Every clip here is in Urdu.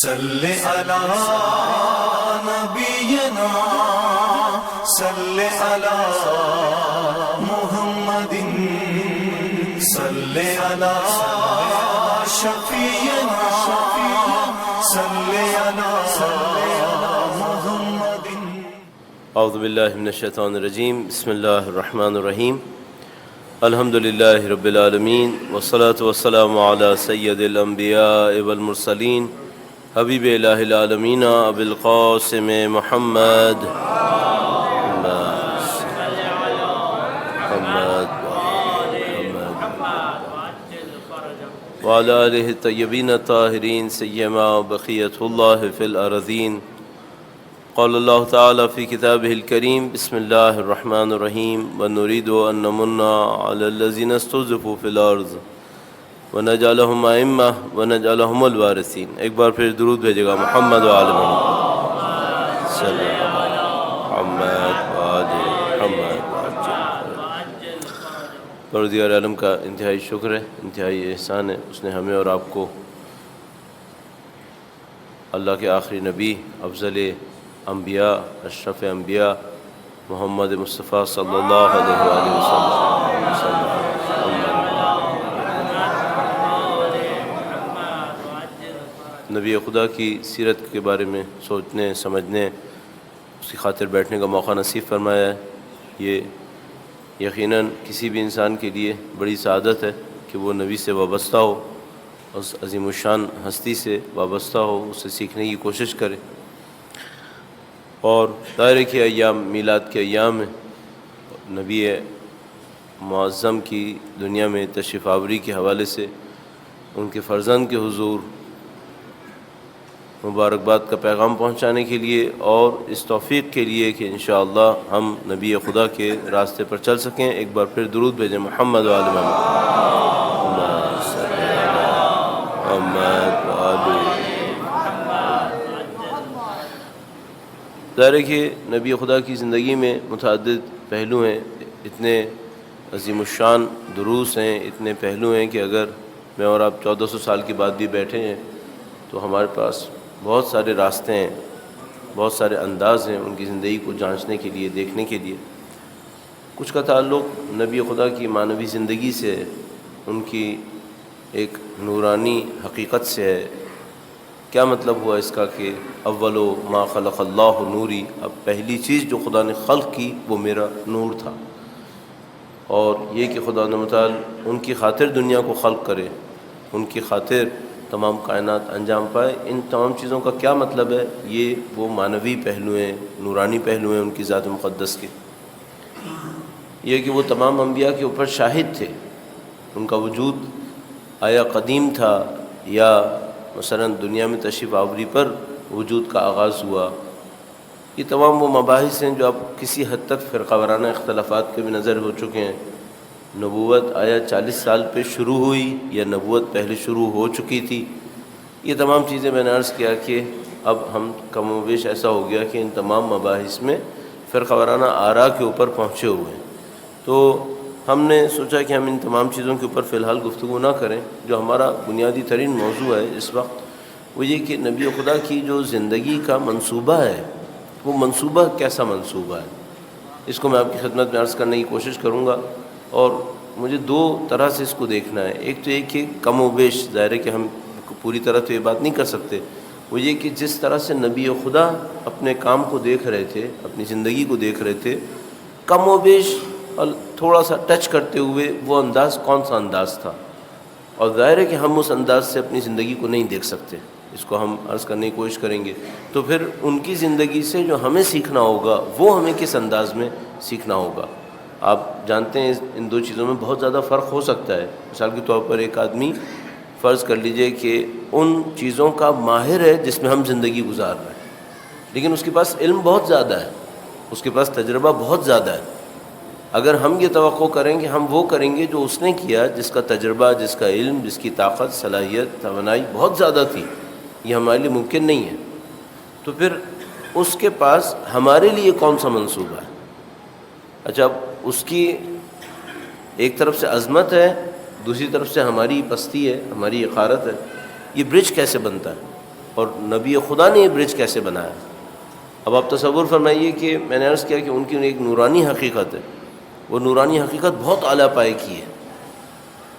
صلی علی نبینا صلی علی محمد صلی علی شفیعنا صلی علی محمد. اعوذ باللہ من الشیطان الرجیم. بسم اللہ الرحمن الرحیم. الحمد للہ رب العالمین والصلاة والسلام علی سید الانبیاء والمرسلین حبیب الہ العالمین ابی القاسم محمد وعلی آلہ الطیبین الطاہرین سیما بقیۃ اللہ فی الارضین. قال اللہ تعالی فی کتابہ الکریم بسم اللہ الرحمن الرحیم ونريد ان نمن علی الذین استضعفوا فی الارض ونجعلہم ائمہ ونجعلہم الوارثین. ایک بار پھر درود بھیجے گا محمد و آل محمد صلی اللہ محمد و آل محمد. پروردگار عالم کا انتہائی شکر ہے، انتہائی احسان ہے، اس نے ہمیں اور آپ کو اللہ کے آخری نبی، افضل انبیاء، اشرف انبیاء محمد مصطفیٰ صلی اللہ علیہ وآلہ وسلم نبی خدا کی سیرت کے بارے میں سوچنے سمجھنے، اس کی خاطر بیٹھنے کا موقع نصیب فرمایا ہے. یہ یقیناً کسی بھی انسان کے لیے بڑی سعادت ہے کہ وہ نبی سے وابستہ ہو، اس عظیم الشان ہستی سے وابستہ ہو، اس سے سیکھنے کی کوشش کرے. اور دائرے کے ایام، میلاد کے ایام میں نبی معظم کی دنیا میں تشریف آوری کے حوالے سے ان کے فرزند کے حضور مبارکباد کا پیغام پہنچانے کے لیے اور اس توفیق کے لیے کہ انشاءاللہ ہم نبی خدا کے راستے پر چل سکیں، ایک بار پھر درود بھیجیں محمد و آل محمد. ظاہر ہے کہ نبی خدا کی زندگی میں متعدد پہلو ہیں، اتنے عظیم الشان دروس ہیں، اتنے پہلو ہیں کہ اگر میں اور آپ 1400 سال کے بعد بھی بیٹھے ہیں تو ہمارے پاس بہت سارے راستے ہیں، بہت سارے انداز ہیں ان کی زندگی کو جانچنے کے لیے، دیکھنے کے لیے. کچھ کا تعلق نبی خدا کی معنوی زندگی سے ہے، ان کی ایک نورانی حقیقت سے ہے. کیا مطلب ہوا اس کا کہ اول ما خلق اللہ نوری، اب پہلی چیز جو خدا نے خلق کی وہ میرا نور تھا. اور یہ کہ خدا متعال ان کی خاطر دنیا کو خلق کرے، ان کی خاطر تمام کائنات انجام پائے. ان تمام چیزوں کا کیا مطلب ہے؟ یہ وہ معنوی پہلو ہیں، نورانی پہلو ہیں ان کی ذات مقدس کے. یہ کہ وہ تمام انبیاء کے اوپر شاہد تھے، ان کا وجود آیا قدیم تھا یا مثلا دنیا میں تشریف آوری پر وجود کا آغاز ہوا. یہ تمام وہ مباحث ہیں جو اب کسی حد تک فرقہ وارانہ اختلافات کے بھی نظر ہو چکے ہیں. نبوت آیا 40 سال پہ شروع ہوئی یا نبوت پہلے شروع ہو چکی تھی؟ یہ تمام چیزیں میں نے عرض کیا کہ اب ہم کم و بیش ایسا ہو گیا کہ ان تمام مباحث میں فرقہ وارانہ آراء کے اوپر پہنچے ہوئے ہیں. تو ہم نے سوچا کہ ہم ان تمام چیزوں کے اوپر فی الحال گفتگو نہ کریں. جو ہمارا بنیادی ترین موضوع ہے اس وقت وہ یہ کہ نبی خدا کی جو زندگی کا منصوبہ ہے وہ منصوبہ کیسا منصوبہ ہے، اس کو میں آپ کی خدمت میں عرض کرنے کی کوشش کروں گا. اور مجھے دو طرح سے اس کو دیکھنا ہے. ایک تو یہ کہ کم و بیش، ظاہر ہے کہ ہم پوری طرح تو یہ بات نہیں کر سکتے، وہ یہ کہ جس طرح سے نبی خدا اپنے کام کو دیکھ رہے تھے، اپنی زندگی کو دیکھ رہے تھے، کم و بیش اور تھوڑا سا ٹچ کرتے ہوئے وہ انداز کون سا انداز تھا. اور ظاہر ہے کہ ہم اس انداز سے اپنی زندگی کو نہیں دیکھ سکتے، اس کو ہم عرض کرنے کی کوشش کریں گے. تو پھر ان کی زندگی سے جو ہمیں سیکھنا ہوگا وہ ہمیں کس انداز میں سیکھنا ہوگا. آپ جانتے ہیں ان دو چیزوں میں بہت زیادہ فرق ہو سکتا ہے. مثال کے طور پر ایک آدمی فرض کر لیجئے کہ ان چیزوں کا ماہر ہے جس میں ہم زندگی گزار رہے ہیں، لیکن اس کے پاس علم بہت زیادہ ہے، اس کے پاس تجربہ بہت زیادہ ہے. اگر ہم یہ توقع کریں کہ ہم وہ کریں گے جو اس نے کیا، جس کا تجربہ، جس کا علم، جس کی طاقت، صلاحیت، توانائی بہت زیادہ تھی، یہ ہمارے لیے ممکن نہیں ہے. تو پھر اس کے پاس ہمارے لیے کون سا منصوبہ ہے؟ اچھا، اب اس کی ایک طرف سے عظمت ہے، دوسری طرف سے ہماری پستی ہے، ہماری حقارت ہے. یہ برج کیسے بنتا ہے؟ اور نبی خدا نے یہ برج کیسے بنایا؟ اب آپ تصور فرمائیے کہ میں نے عرض کیا کہ ان کی ایک نورانی حقیقت ہے، وہ نورانی حقیقت بہت اعلیٰ پائے کی ہے.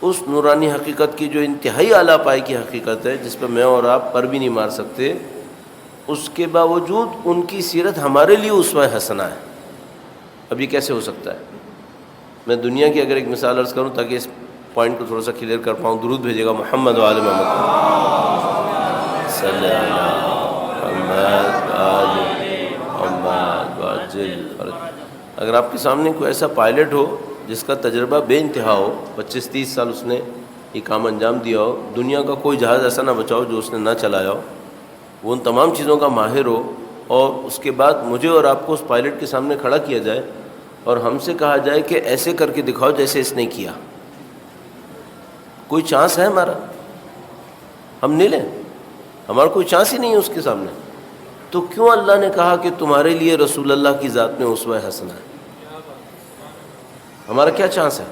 اس نورانی حقیقت کی جو انتہائی اعلیٰ پائے کی حقیقت ہے، جس پہ میں اور آپ پر بھی نہیں مار سکتے، اس کے باوجود ان کی سیرت ہمارے لیے اسوہ حسنہ ہے. اب یہ کیسے ہو سکتا ہے؟ میں دنیا کی اگر ایک مثال عرض کروں تاکہ اس پوائنٹ کو تھوڑا سا کلیئر کر پاؤں. درود بھیجے گا محمد و آل محمد صلی اللہ محمد آل محمد واجل. اگر آپ کے سامنے کوئی ایسا پائلٹ ہو جس کا تجربہ بے انتہا ہو، 25-30 سال اس نے یہ کام انجام دیا ہو، دنیا کا کوئی جہاز ایسا نہ بچاؤ جو اس نے نہ چلایا ہو، وہ ان تمام چیزوں کا ماہر ہو، اور اس کے بعد مجھے اور آپ کو اس پائلٹ کے سامنے کھڑا کیا جائے اور ہم سے کہا جائے کہ ایسے کر کے دکھاؤ جیسے اس نے کیا، کوئی چانس ہے ہمارا؟ ہم نہیں لیں، ہمارا کوئی چانس ہی نہیں ہے اس کے سامنے. تو کیوں اللہ نے کہا کہ تمہارے لیے رسول اللہ کی ذات میں اسوہ حسنہ ہے؟ ہمارا کیا چانس ہے؟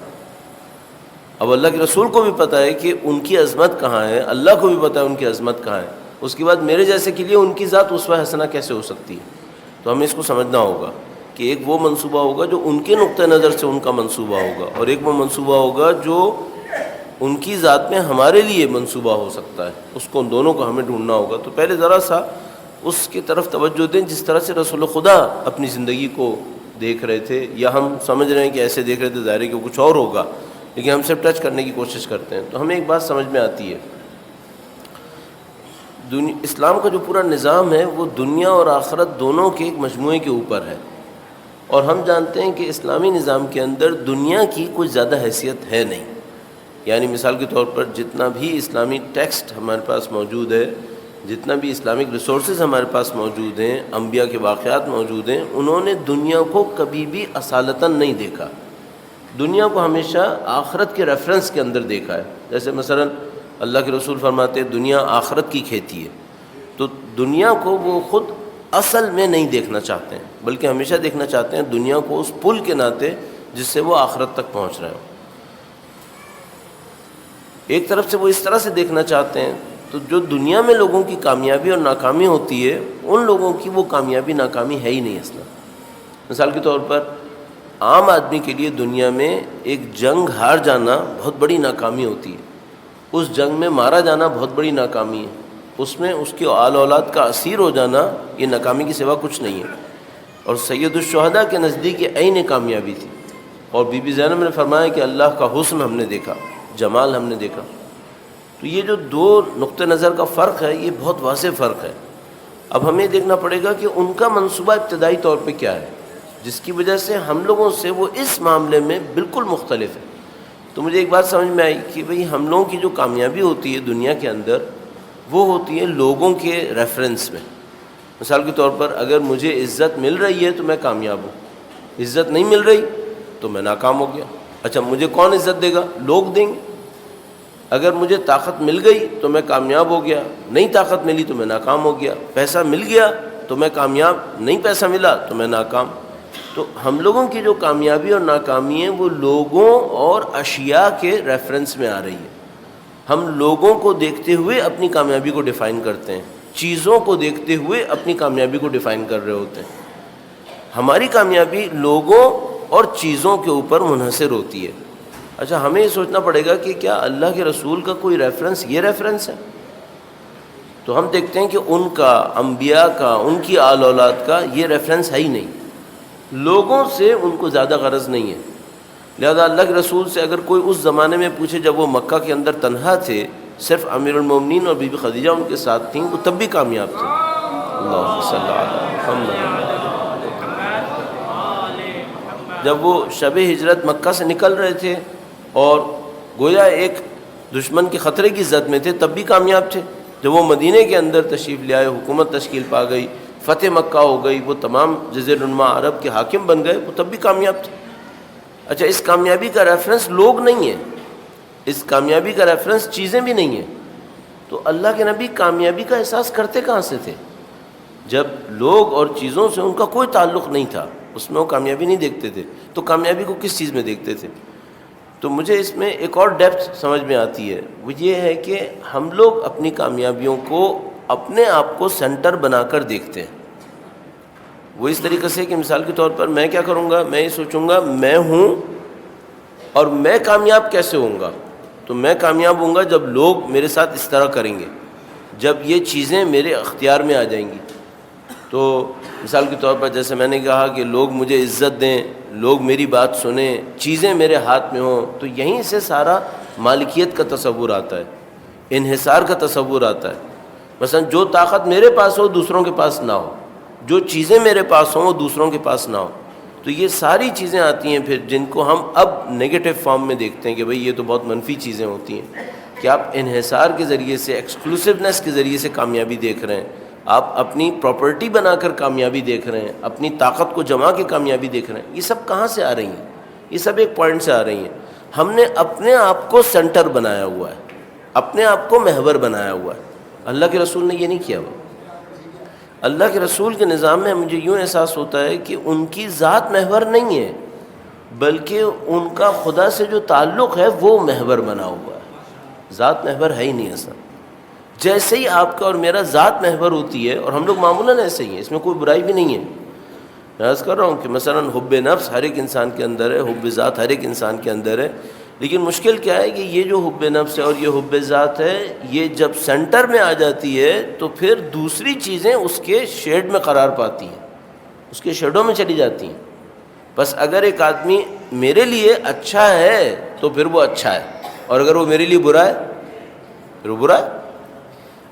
اب اللہ کے رسول کو بھی پتہ ہے کہ ان کی عظمت کہاں ہے، اللہ کو بھی پتہ ہے ان کی عظمت کہاں ہے، اس کے بعد میرے جیسے کے لیے ان کی ذات اسوہ حسنہ کیسے ہو سکتی ہے؟ تو ہمیں اس کو سمجھنا ہوگا کہ ایک وہ منصوبہ ہوگا جو ان کے نقطہ نظر سے ان کا منصوبہ ہوگا، اور ایک وہ منصوبہ ہوگا جو ان کی ذات میں ہمارے لیے منصوبہ ہو سکتا ہے. اس کو ان دونوں کو ہمیں ڈھونڈنا ہوگا. تو پہلے ذرا سا اس کی طرف توجہ دیں جس طرح سے رسول خدا اپنی زندگی کو دیکھ رہے تھے، یا ہم سمجھ رہے ہیں کہ ایسے دیکھ رہے تھے، ظاہر ہے کہ کچھ اور ہوگا، لیکن ہم صرف ٹچ کرنے کی کوشش کرتے ہیں. تو ہمیں ایک بات سمجھ میں آتی ہے، اسلام کا جو پورا نظام ہے وہ دنیا اور آخرت دونوں کے ایک مجموعے کے اوپر ہے، اور ہم جانتے ہیں کہ اسلامی نظام کے اندر دنیا کی کوئی زیادہ حیثیت ہے نہیں. یعنی مثال کے طور پر جتنا بھی اسلامی ٹیکسٹ ہمارے پاس موجود ہے، جتنا بھی اسلامک ریسورسز ہمارے پاس موجود ہیں، انبیاء کے واقعات موجود ہیں، انہوں نے دنیا کو کبھی بھی اصالتاً نہیں دیکھا. دنیا کو ہمیشہ آخرت کے ریفرنس کے اندر دیکھا ہے. جیسے مثلا اللہ کے رسول فرماتے ہیں دنیا آخرت کی کھیتی ہے، تو دنیا کو وہ خود اصل میں نہیں دیکھنا چاہتے ہیں، بلکہ ہمیشہ دیکھنا چاہتے ہیں دنیا کو اس پل کے ناطے جس سے وہ آخرت تک پہنچ رہے ہوں. ایک طرف سے وہ اس طرح سے دیکھنا چاہتے ہیں، تو جو دنیا میں لوگوں کی کامیابی اور ناکامی ہوتی ہے، ان لوگوں کی وہ کامیابی ناکامی ہے ہی نہیں اصلا. مثال کے طور پر عام آدمی کے لیے دنیا میں ایک جنگ ہار جانا بہت بڑی ناکامی ہوتی ہے، اس جنگ میں مارا جانا بہت بڑی ناکامی ہے، اس میں اس کے آل اولاد کا اسیر ہو جانا یہ ناکامی کی سوا کچھ نہیں ہے. اور سید الشہداء کے نزدیک یہ عین کامیابی تھی. اور بی بی زینب نے فرمایا کہ اللہ کا حسن ہم نے دیکھا، جمال ہم نے دیکھا. تو یہ جو دو نقطہ نظر کا فرق ہے یہ بہت واضح فرق ہے. اب ہمیں دیکھنا پڑے گا کہ ان کا منصوبہ ابتدائی طور پہ کیا ہے، جس کی وجہ سے ہم لوگوں سے وہ اس معاملے میں بالکل مختلف ہے. تو مجھے ایک بات سمجھ میں آئی کہ بھئی ہم لوگوں کی جو کامیابی ہوتی ہے دنیا کے اندر، وہ ہوتی ہے لوگوں کے ریفرنس میں. مثال کے طور پر اگر مجھے عزت مل رہی ہے تو میں کامیاب ہوں، عزت نہیں مل رہی تو میں ناکام ہو گیا. اچھا مجھے کون عزت دے گا؟ لوگ دیں گے. اگر مجھے طاقت مل گئی تو میں کامیاب ہو گیا، نہیں طاقت ملی تو میں ناکام ہو گیا. پیسہ مل گیا تو میں کامیاب، نہیں پیسہ ملا تو میں ناکام. تو ہم لوگوں کی جو کامیابی اور ناکامی ہے وہ لوگوں اور اشیاء کے ریفرنس میں آ رہی ہے. ہم لوگوں کو دیکھتے ہوئے اپنی کامیابی کو ڈیفائن کرتے ہیں، چیزوں کو دیکھتے ہوئے اپنی کامیابی کو ڈیفائن کر رہے ہوتے ہیں. ہماری کامیابی لوگوں اور چیزوں کے اوپر منحصر ہوتی ہے. اچھا ہمیں یہ سوچنا پڑے گا کہ کیا اللہ کے رسول کا کوئی ریفرنس یہ ریفرنس ہے؟ تو ہم دیکھتے ہیں کہ ان کا، انبیاء کا، ان کی آل اولاد کا یہ ریفرنس ہے ہی نہیں. لوگوں سے ان کو زیادہ غرض نہیں ہے. لہذا اللہ کے رسول سے اگر کوئی اس زمانے میں پوچھے جب وہ مکہ کے اندر تنہا تھے، صرف امیر المومنین اور بی بی خدیجہ ان کے ساتھ تھیں، وہ تب بھی کامیاب تھے. اللہ صلی اللہ علیہ. جب وہ شب ہجرت مکہ سے نکل رہے تھے اور گویا ایک دشمن کے خطرے کی زد میں تھے، تب بھی کامیاب تھے. جب وہ مدینے کے اندر تشریف لے آئے، حکومت تشکیل پا گئی، فتح مکہ ہو گئی، وہ تمام جزیرہ نما عرب کے حاکم بن گئے، وہ تب بھی کامیاب تھے. اچھا اس کامیابی کا ریفرنس لوگ نہیں ہے، اس کامیابی کا ریفرنس چیزیں بھی نہیں ہیں. تو اللہ کے نبی کامیابی کا احساس کرتے کہاں سے تھے؟ جب لوگ اور چیزوں سے ان کا کوئی تعلق نہیں تھا، اس میں وہ کامیابی نہیں دیکھتے تھے، تو کامیابی کو کس چیز میں دیکھتے تھے؟ تو مجھے اس میں ایک اور ڈیپتھ سمجھ میں آتی ہے، وہ یہ ہے کہ ہم لوگ اپنی کامیابیوں کو اپنے آپ کو سینٹر بنا کر دیکھتے ہیں. وہ اس طریقے سے کہ مثال کے طور پر میں کیا کروں گا, میں یہ سوچوں گا میں ہوں اور میں کامیاب کیسے ہوں گا. تو میں کامیاب ہوں گا جب لوگ میرے ساتھ اس طرح کریں گے, جب یہ چیزیں میرے اختیار میں آ جائیں گی. تو مثال کے طور پر جیسے میں نے کہا کہ لوگ مجھے عزت دیں, لوگ میری بات سنیں, چیزیں میرے ہاتھ میں ہوں, تو یہیں سے سارا مالکیت کا تصور آتا ہے, انحصار کا تصور آتا ہے. مثلا جو طاقت میرے پاس ہو دوسروں کے پاس نہ ہو, جو چیزیں میرے پاس ہوں وہ دوسروں کے پاس نہ ہو. تو یہ ساری چیزیں آتی ہیں پھر جن کو ہم اب نیگیٹو فارم میں دیکھتے ہیں کہ بھئی یہ تو بہت منفی چیزیں ہوتی ہیں کہ آپ انحصار کے ذریعے سے, ایکسکلوسیونیس کے ذریعے سے کامیابی دیکھ رہے ہیں, آپ اپنی پراپرٹی بنا کر کامیابی دیکھ رہے ہیں, اپنی طاقت کو جما کے کامیابی دیکھ رہے ہیں. یہ سب کہاں سے آ رہی ہیں؟ یہ سب ایک پوائنٹ سے آ رہی ہیں. ہم نے اپنے آپ کو سینٹر بنایا ہوا ہے, اپنے آپ کو محور بنایا ہوا ہے. اللہ کے رسول نے یہ نہیں کیا ہوا. اللہ کے رسول کے نظام میں مجھے یوں احساس ہوتا ہے کہ ان کی ذات محور نہیں ہے, بلکہ ان کا خدا سے جو تعلق ہے وہ محور بنا ہوا ہے. ذات محور ہے ہی نہیں اصلا. جیسے ہی آپ کا اور میرا ذات محور ہوتی ہے, اور ہم لوگ معمولاً ایسے ہی ہیں, اس میں کوئی برائی بھی نہیں ہے. میں عرض کر رہا ہوں کہ مثلا حب نفس ہر ایک انسان کے اندر ہے, حب ذات ہر ایک انسان کے اندر ہے. لیکن مشکل کیا ہے کہ یہ جو حب نفس ہے اور یہ حب ذات ہے, یہ جب سینٹر میں آ جاتی ہے تو پھر دوسری چیزیں اس کے شیڈ میں قرار پاتی ہیں, اس کے شیڈوں میں چلی جاتی ہیں. بس اگر ایک آدمی میرے لیے اچھا ہے تو پھر وہ اچھا ہے, اور اگر وہ میرے لیے برا ہے پھر وہ برا ہے.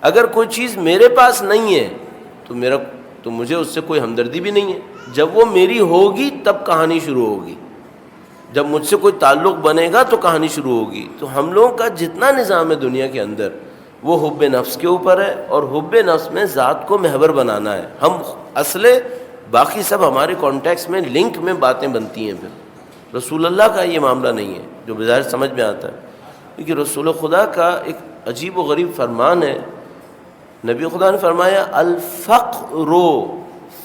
اگر کوئی چیز میرے پاس نہیں ہے تو مجھے اس سے کوئی ہمدردی بھی نہیں ہے. جب وہ میری ہوگی تب کہانی شروع ہوگی, جب مجھ سے کوئی تعلق بنے گا تو کہانی شروع ہوگی. تو ہم لوگوں کا جتنا نظام ہے دنیا کے اندر وہ حب نفس کے اوپر ہے, اور حب نفس میں ذات کو محور بنانا ہے. ہم اصلے باقی سب ہمارے کانٹیکس میں لنک میں باتیں بنتی ہیں. پھر رسول اللہ کا یہ معاملہ نہیں ہے جو بظاہر سمجھ میں آتا ہے, کیونکہ رسول خدا کا ایک عجیب و غریب فرمان ہے. نبی خدا نے فرمایا الفقر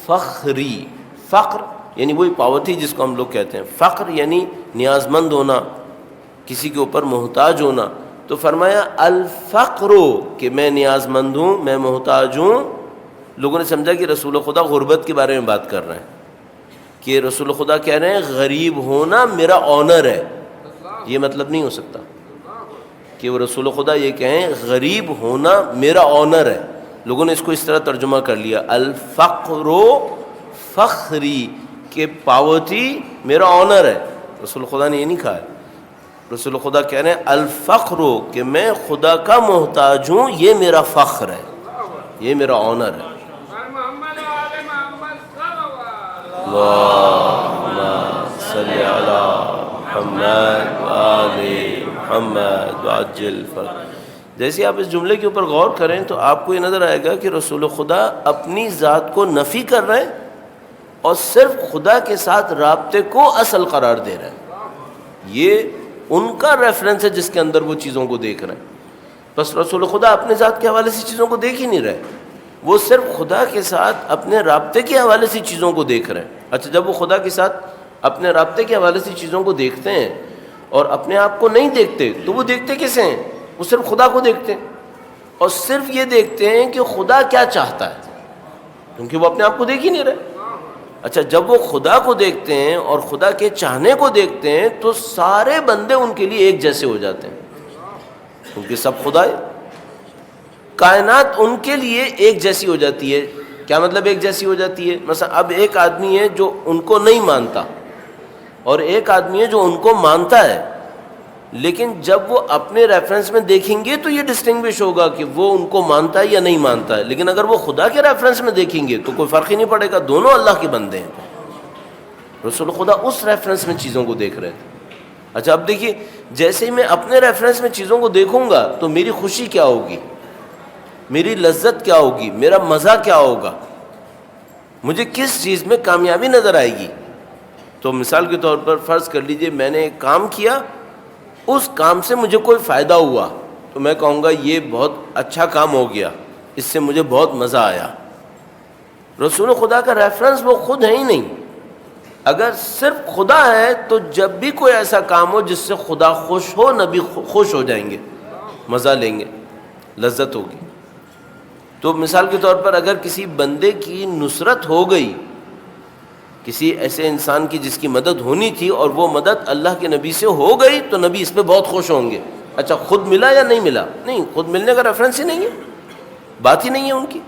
فخری. فقر یعنی وہی پاورٹی جس کو ہم لوگ کہتے ہیں, فقر یعنی نیاز مند ہونا, کسی کے اوپر محتاج ہونا. تو فرمایا الفقر کہ میں نیاز مند ہوں, میں محتاج ہوں. لوگوں نے سمجھا کہ رسول خدا غربت کے بارے میں بات کر رہے ہیں, کہ رسول خدا کہہ رہے ہیں غریب ہونا میرا آنر ہے. یہ مطلب نہیں ہو سکتا کہ وہ رسول خدا یہ کہیں غریب ہونا میرا آنر ہے. لوگوں نے اس کو اس طرح ترجمہ کر لیا الفقر فخری, کہ پاورٹی میرا آنر ہے. رسول خدا نے یہ نہیں کہا ہے. رسول خدا کہہ رہے ہیں الفقر کہ میں خدا کا محتاج ہوں, یہ میرا فخر ہے, یہ میرا آنر ہے. اللہم صلی علی محمد وآل محمد وعجل فرج. جیسے آپ اس جملے کے اوپر غور کریں تو آپ کو یہ نظر آئے گا کہ رسول خدا اپنی ذات کو نفی کر رہے ہیں اور صرف خدا کے ساتھ رابطے کو اصل قرار دے رہے ہیں. یہ ان کا ریفرنس ہے جس کے اندر وہ چیزوں کو دیکھ رہے ہیں. بس رسول خدا اپنے ذات کے حوالے سے چیزوں کو دیکھ ہی نہیں رہے, وہ صرف خدا کے ساتھ اپنے رابطے کے حوالے سے چیزوں کو دیکھ رہے ہیں. اچھا, جب وہ خدا کے ساتھ اپنے رابطے کے حوالے سے چیزوں کو دیکھتے ہیں اور اپنے آپ کو نہیں دیکھتے, تو وہ دیکھتے کیسے ہیں؟ وہ صرف خدا کو دیکھتے ہیں, اور صرف یہ دیکھتے ہیں کہ خدا کیا چاہتا ہے, کیونکہ وہ اپنے آپ کو دیکھ ہی نہیں رہے. اچھا, جب وہ خدا کو دیکھتے ہیں اور خدا کے چاہنے کو دیکھتے ہیں تو سارے بندے ان کے لیے ایک جیسے ہو جاتے ہیں, کیونکہ سب خدا ہے. کائنات ان کے لیے ایک جیسی ہو جاتی ہے. کیا مطلب ایک جیسی ہو جاتی ہے؟ مثلا اب ایک آدمی ہے جو ان کو نہیں مانتا, اور ایک آدمی ہے جو ان کو مانتا ہے, لیکن جب وہ اپنے ریفرنس میں دیکھیں گے تو یہ ڈسٹنگوش ہوگا کہ وہ ان کو مانتا ہے یا نہیں مانتا ہے. لیکن اگر وہ خدا کے ریفرنس میں دیکھیں گے تو کوئی فرق ہی نہیں پڑے گا, دونوں اللہ کے بندے ہیں. رسول خدا اس ریفرنس میں چیزوں کو دیکھ رہے تھے. اچھا, اب دیکھیے, جیسے ہی میں اپنے ریفرنس میں چیزوں کو دیکھوں گا تو میری خوشی کیا ہوگی, میری لذت کیا ہوگی, میرا مزہ کیا ہوگا, مجھے کس چیز میں کامیابی نظر آئے گی. تو مثال کے طور پر فرض کر لیجئے میں نے ایک کام کیا, اس کام سے مجھے کوئی فائدہ ہوا تو میں کہوں گا یہ بہت اچھا کام ہو گیا, اس سے مجھے بہت مزہ آیا. رسول خدا کا ریفرنس وہ خود ہے ہی نہیں. اگر صرف خدا ہے تو جب بھی کوئی ایسا کام ہو جس سے خدا خوش ہو, نبی خوش ہو جائیں گے, مزہ لیں گے, لذت ہوگی. تو مثال کے طور پر اگر کسی بندے کی نصرت ہو گئی، کسی ایسے انسان کی جس کی مدد ہونی تھی اور وہ مدد اللہ کے نبی سے ہو گئی، تو نبی اس پہ بہت خوش ہوں گے. اچھا خود ملا یا نہیں ملا؟ نہیں، خود ملنے کا ریفرنس ہی نہیں ہے، بات ہی نہیں ہے ان کی.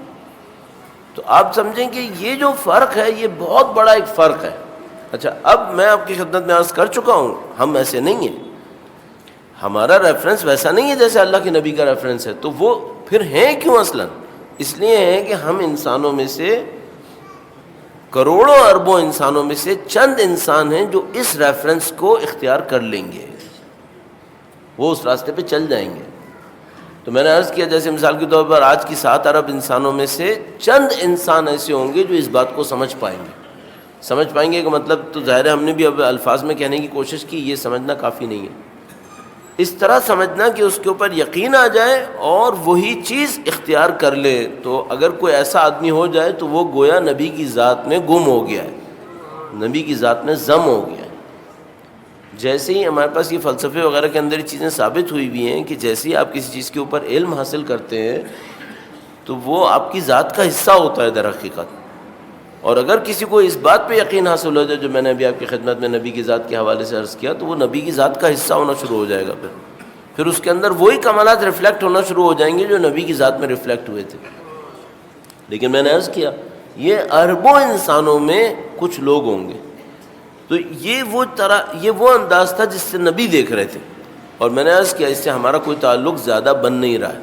تو آپ سمجھیں کہ یہ جو فرق ہے یہ بہت بڑا ایک فرق ہے. اچھا اب میں آپ کی خدمت میں عرض کر چکا ہوں، ہم ایسے نہیں ہیں، ہمارا ریفرنس ویسا نہیں ہے جیسے اللہ کے نبی کا ریفرنس ہے. تو وہ پھر ہیں کیوں؟ اصلاً اس لیے ہیں کہ ہم انسانوں میں سے، کروڑوں اربوں انسانوں میں سے چند انسان ہیں جو اس ریفرنس کو اختیار کر لیں گے، وہ اس راستے پہ چل جائیں گے. تو میں نے عرض کیا جیسے مثال کے طور پر آج کی 7 ارب انسانوں میں سے چند انسان ایسے ہوں گے جو اس بات کو سمجھ پائیں گے کہ مطلب تو ظاہر ہے ہم نے بھی اب الفاظ میں کہنے کی کوشش کی، یہ سمجھنا کافی نہیں ہے. اس طرح سمجھنا کہ اس کے اوپر یقین آ جائے اور وہی چیز اختیار کر لے. تو اگر کوئی ایسا آدمی ہو جائے تو وہ گویا نبی کی ذات میں گم ہو گیا ہے، نبی کی ذات میں ضم ہو گیا ہے. جیسے ہی ہمارے پاس یہ فلسفے وغیرہ کے اندر یہ چیزیں ثابت ہوئی بھی ہیں کہ جیسے ہی آپ کسی چیز کے اوپر علم حاصل کرتے ہیں تو وہ آپ کی ذات کا حصہ ہوتا ہے در حقیقت. اور اگر کسی کو اس بات پہ یقین حاصل ہو جائے جو میں نے ابھی آپ کی خدمت میں نبی کی ذات کے حوالے سے عرض کیا، تو وہ نبی کی ذات کا حصہ ہونا شروع ہو جائے گا. پھر اس کے اندر وہی کمالات ریفلیکٹ ہونا شروع ہو جائیں گے جو نبی کی ذات میں ریفلیکٹ ہوئے تھے. لیکن میں نے عرض کیا یہ اربوں انسانوں میں کچھ لوگ ہوں گے. تو یہ وہ انداز تھا جس سے نبی دیکھ رہے تھے. اور میں نے عرض کیا اس سے ہمارا کوئی تعلق زیادہ بن نہیں رہا ہے.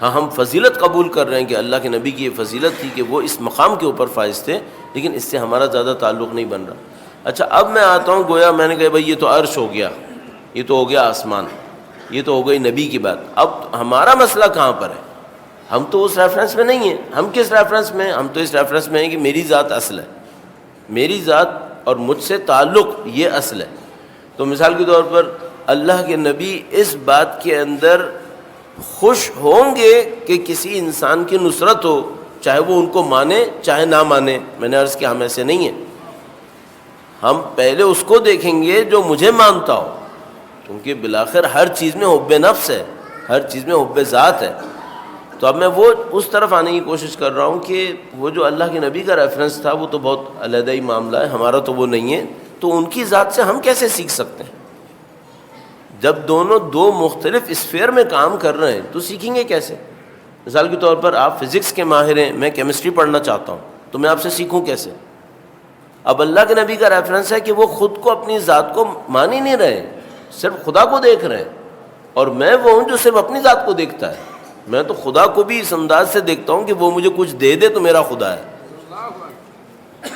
ہاں ہم فضیلت قبول کر رہے ہیں کہ اللہ کے نبی کی یہ فضیلت تھی کہ وہ اس مقام کے اوپر فائز تھے، لیکن اس سے ہمارا زیادہ تعلق نہیں بن رہا. اچھا اب میں آتا ہوں، گویا میں نے کہا بھائی یہ تو عرش ہو گیا، یہ تو ہو گیا آسمان، یہ تو ہو گئی نبی کی بات. اب ہمارا مسئلہ کہاں پر ہے؟ ہم تو اس ریفرنس میں نہیں ہیں. ہم کس ریفرنس میں ہیں؟ ہم تو اس ریفرنس میں ہیں کہ میری ذات اصل ہے، میری ذات اور مجھ سے تعلق یہ اصل ہے. تو مثال کے طور پر اللہ کے نبی اس بات کے اندر خوش ہوں گے کہ کسی انسان کی نصرت ہو، چاہے وہ ان کو مانے چاہے نہ مانے. میں نے عرض کیا ہم ایسے نہیں ہیں. ہم پہلے اس کو دیکھیں گے جو مجھے مانتا ہو، کیونکہ بالآخر ہر چیز میں حب نفس ہے، ہر چیز میں حب ذات ہے. تو اب میں وہ اس طرف آنے کی کوشش کر رہا ہوں کہ وہ جو اللہ کے نبی کا ریفرنس تھا وہ تو بہت علیحدہ ہی معاملہ ہے، ہمارا تو وہ نہیں ہے. تو ان کی ذات سے ہم کیسے سیکھ سکتے ہیں؟ جب دونوں دو مختلف اسفیئر میں کام کر رہے ہیں تو سیکھیں گے کیسے؟ مثال کے طور پر آپ فزکس کے ماہر ہیں، میں کیمسٹری پڑھنا چاہتا ہوں، تو میں آپ سے سیکھوں کیسے؟ اب اللہ کے نبی کا ریفرنس ہے کہ وہ خود کو اپنی ذات کو مان ہی نہیں رہے، صرف خدا کو دیکھ رہے ہیں. اور میں وہ ہوں جو صرف اپنی ذات کو دیکھتا ہے. میں تو خدا کو بھی اس انداز سے دیکھتا ہوں کہ وہ مجھے کچھ دے دے تو میرا خدا ہے،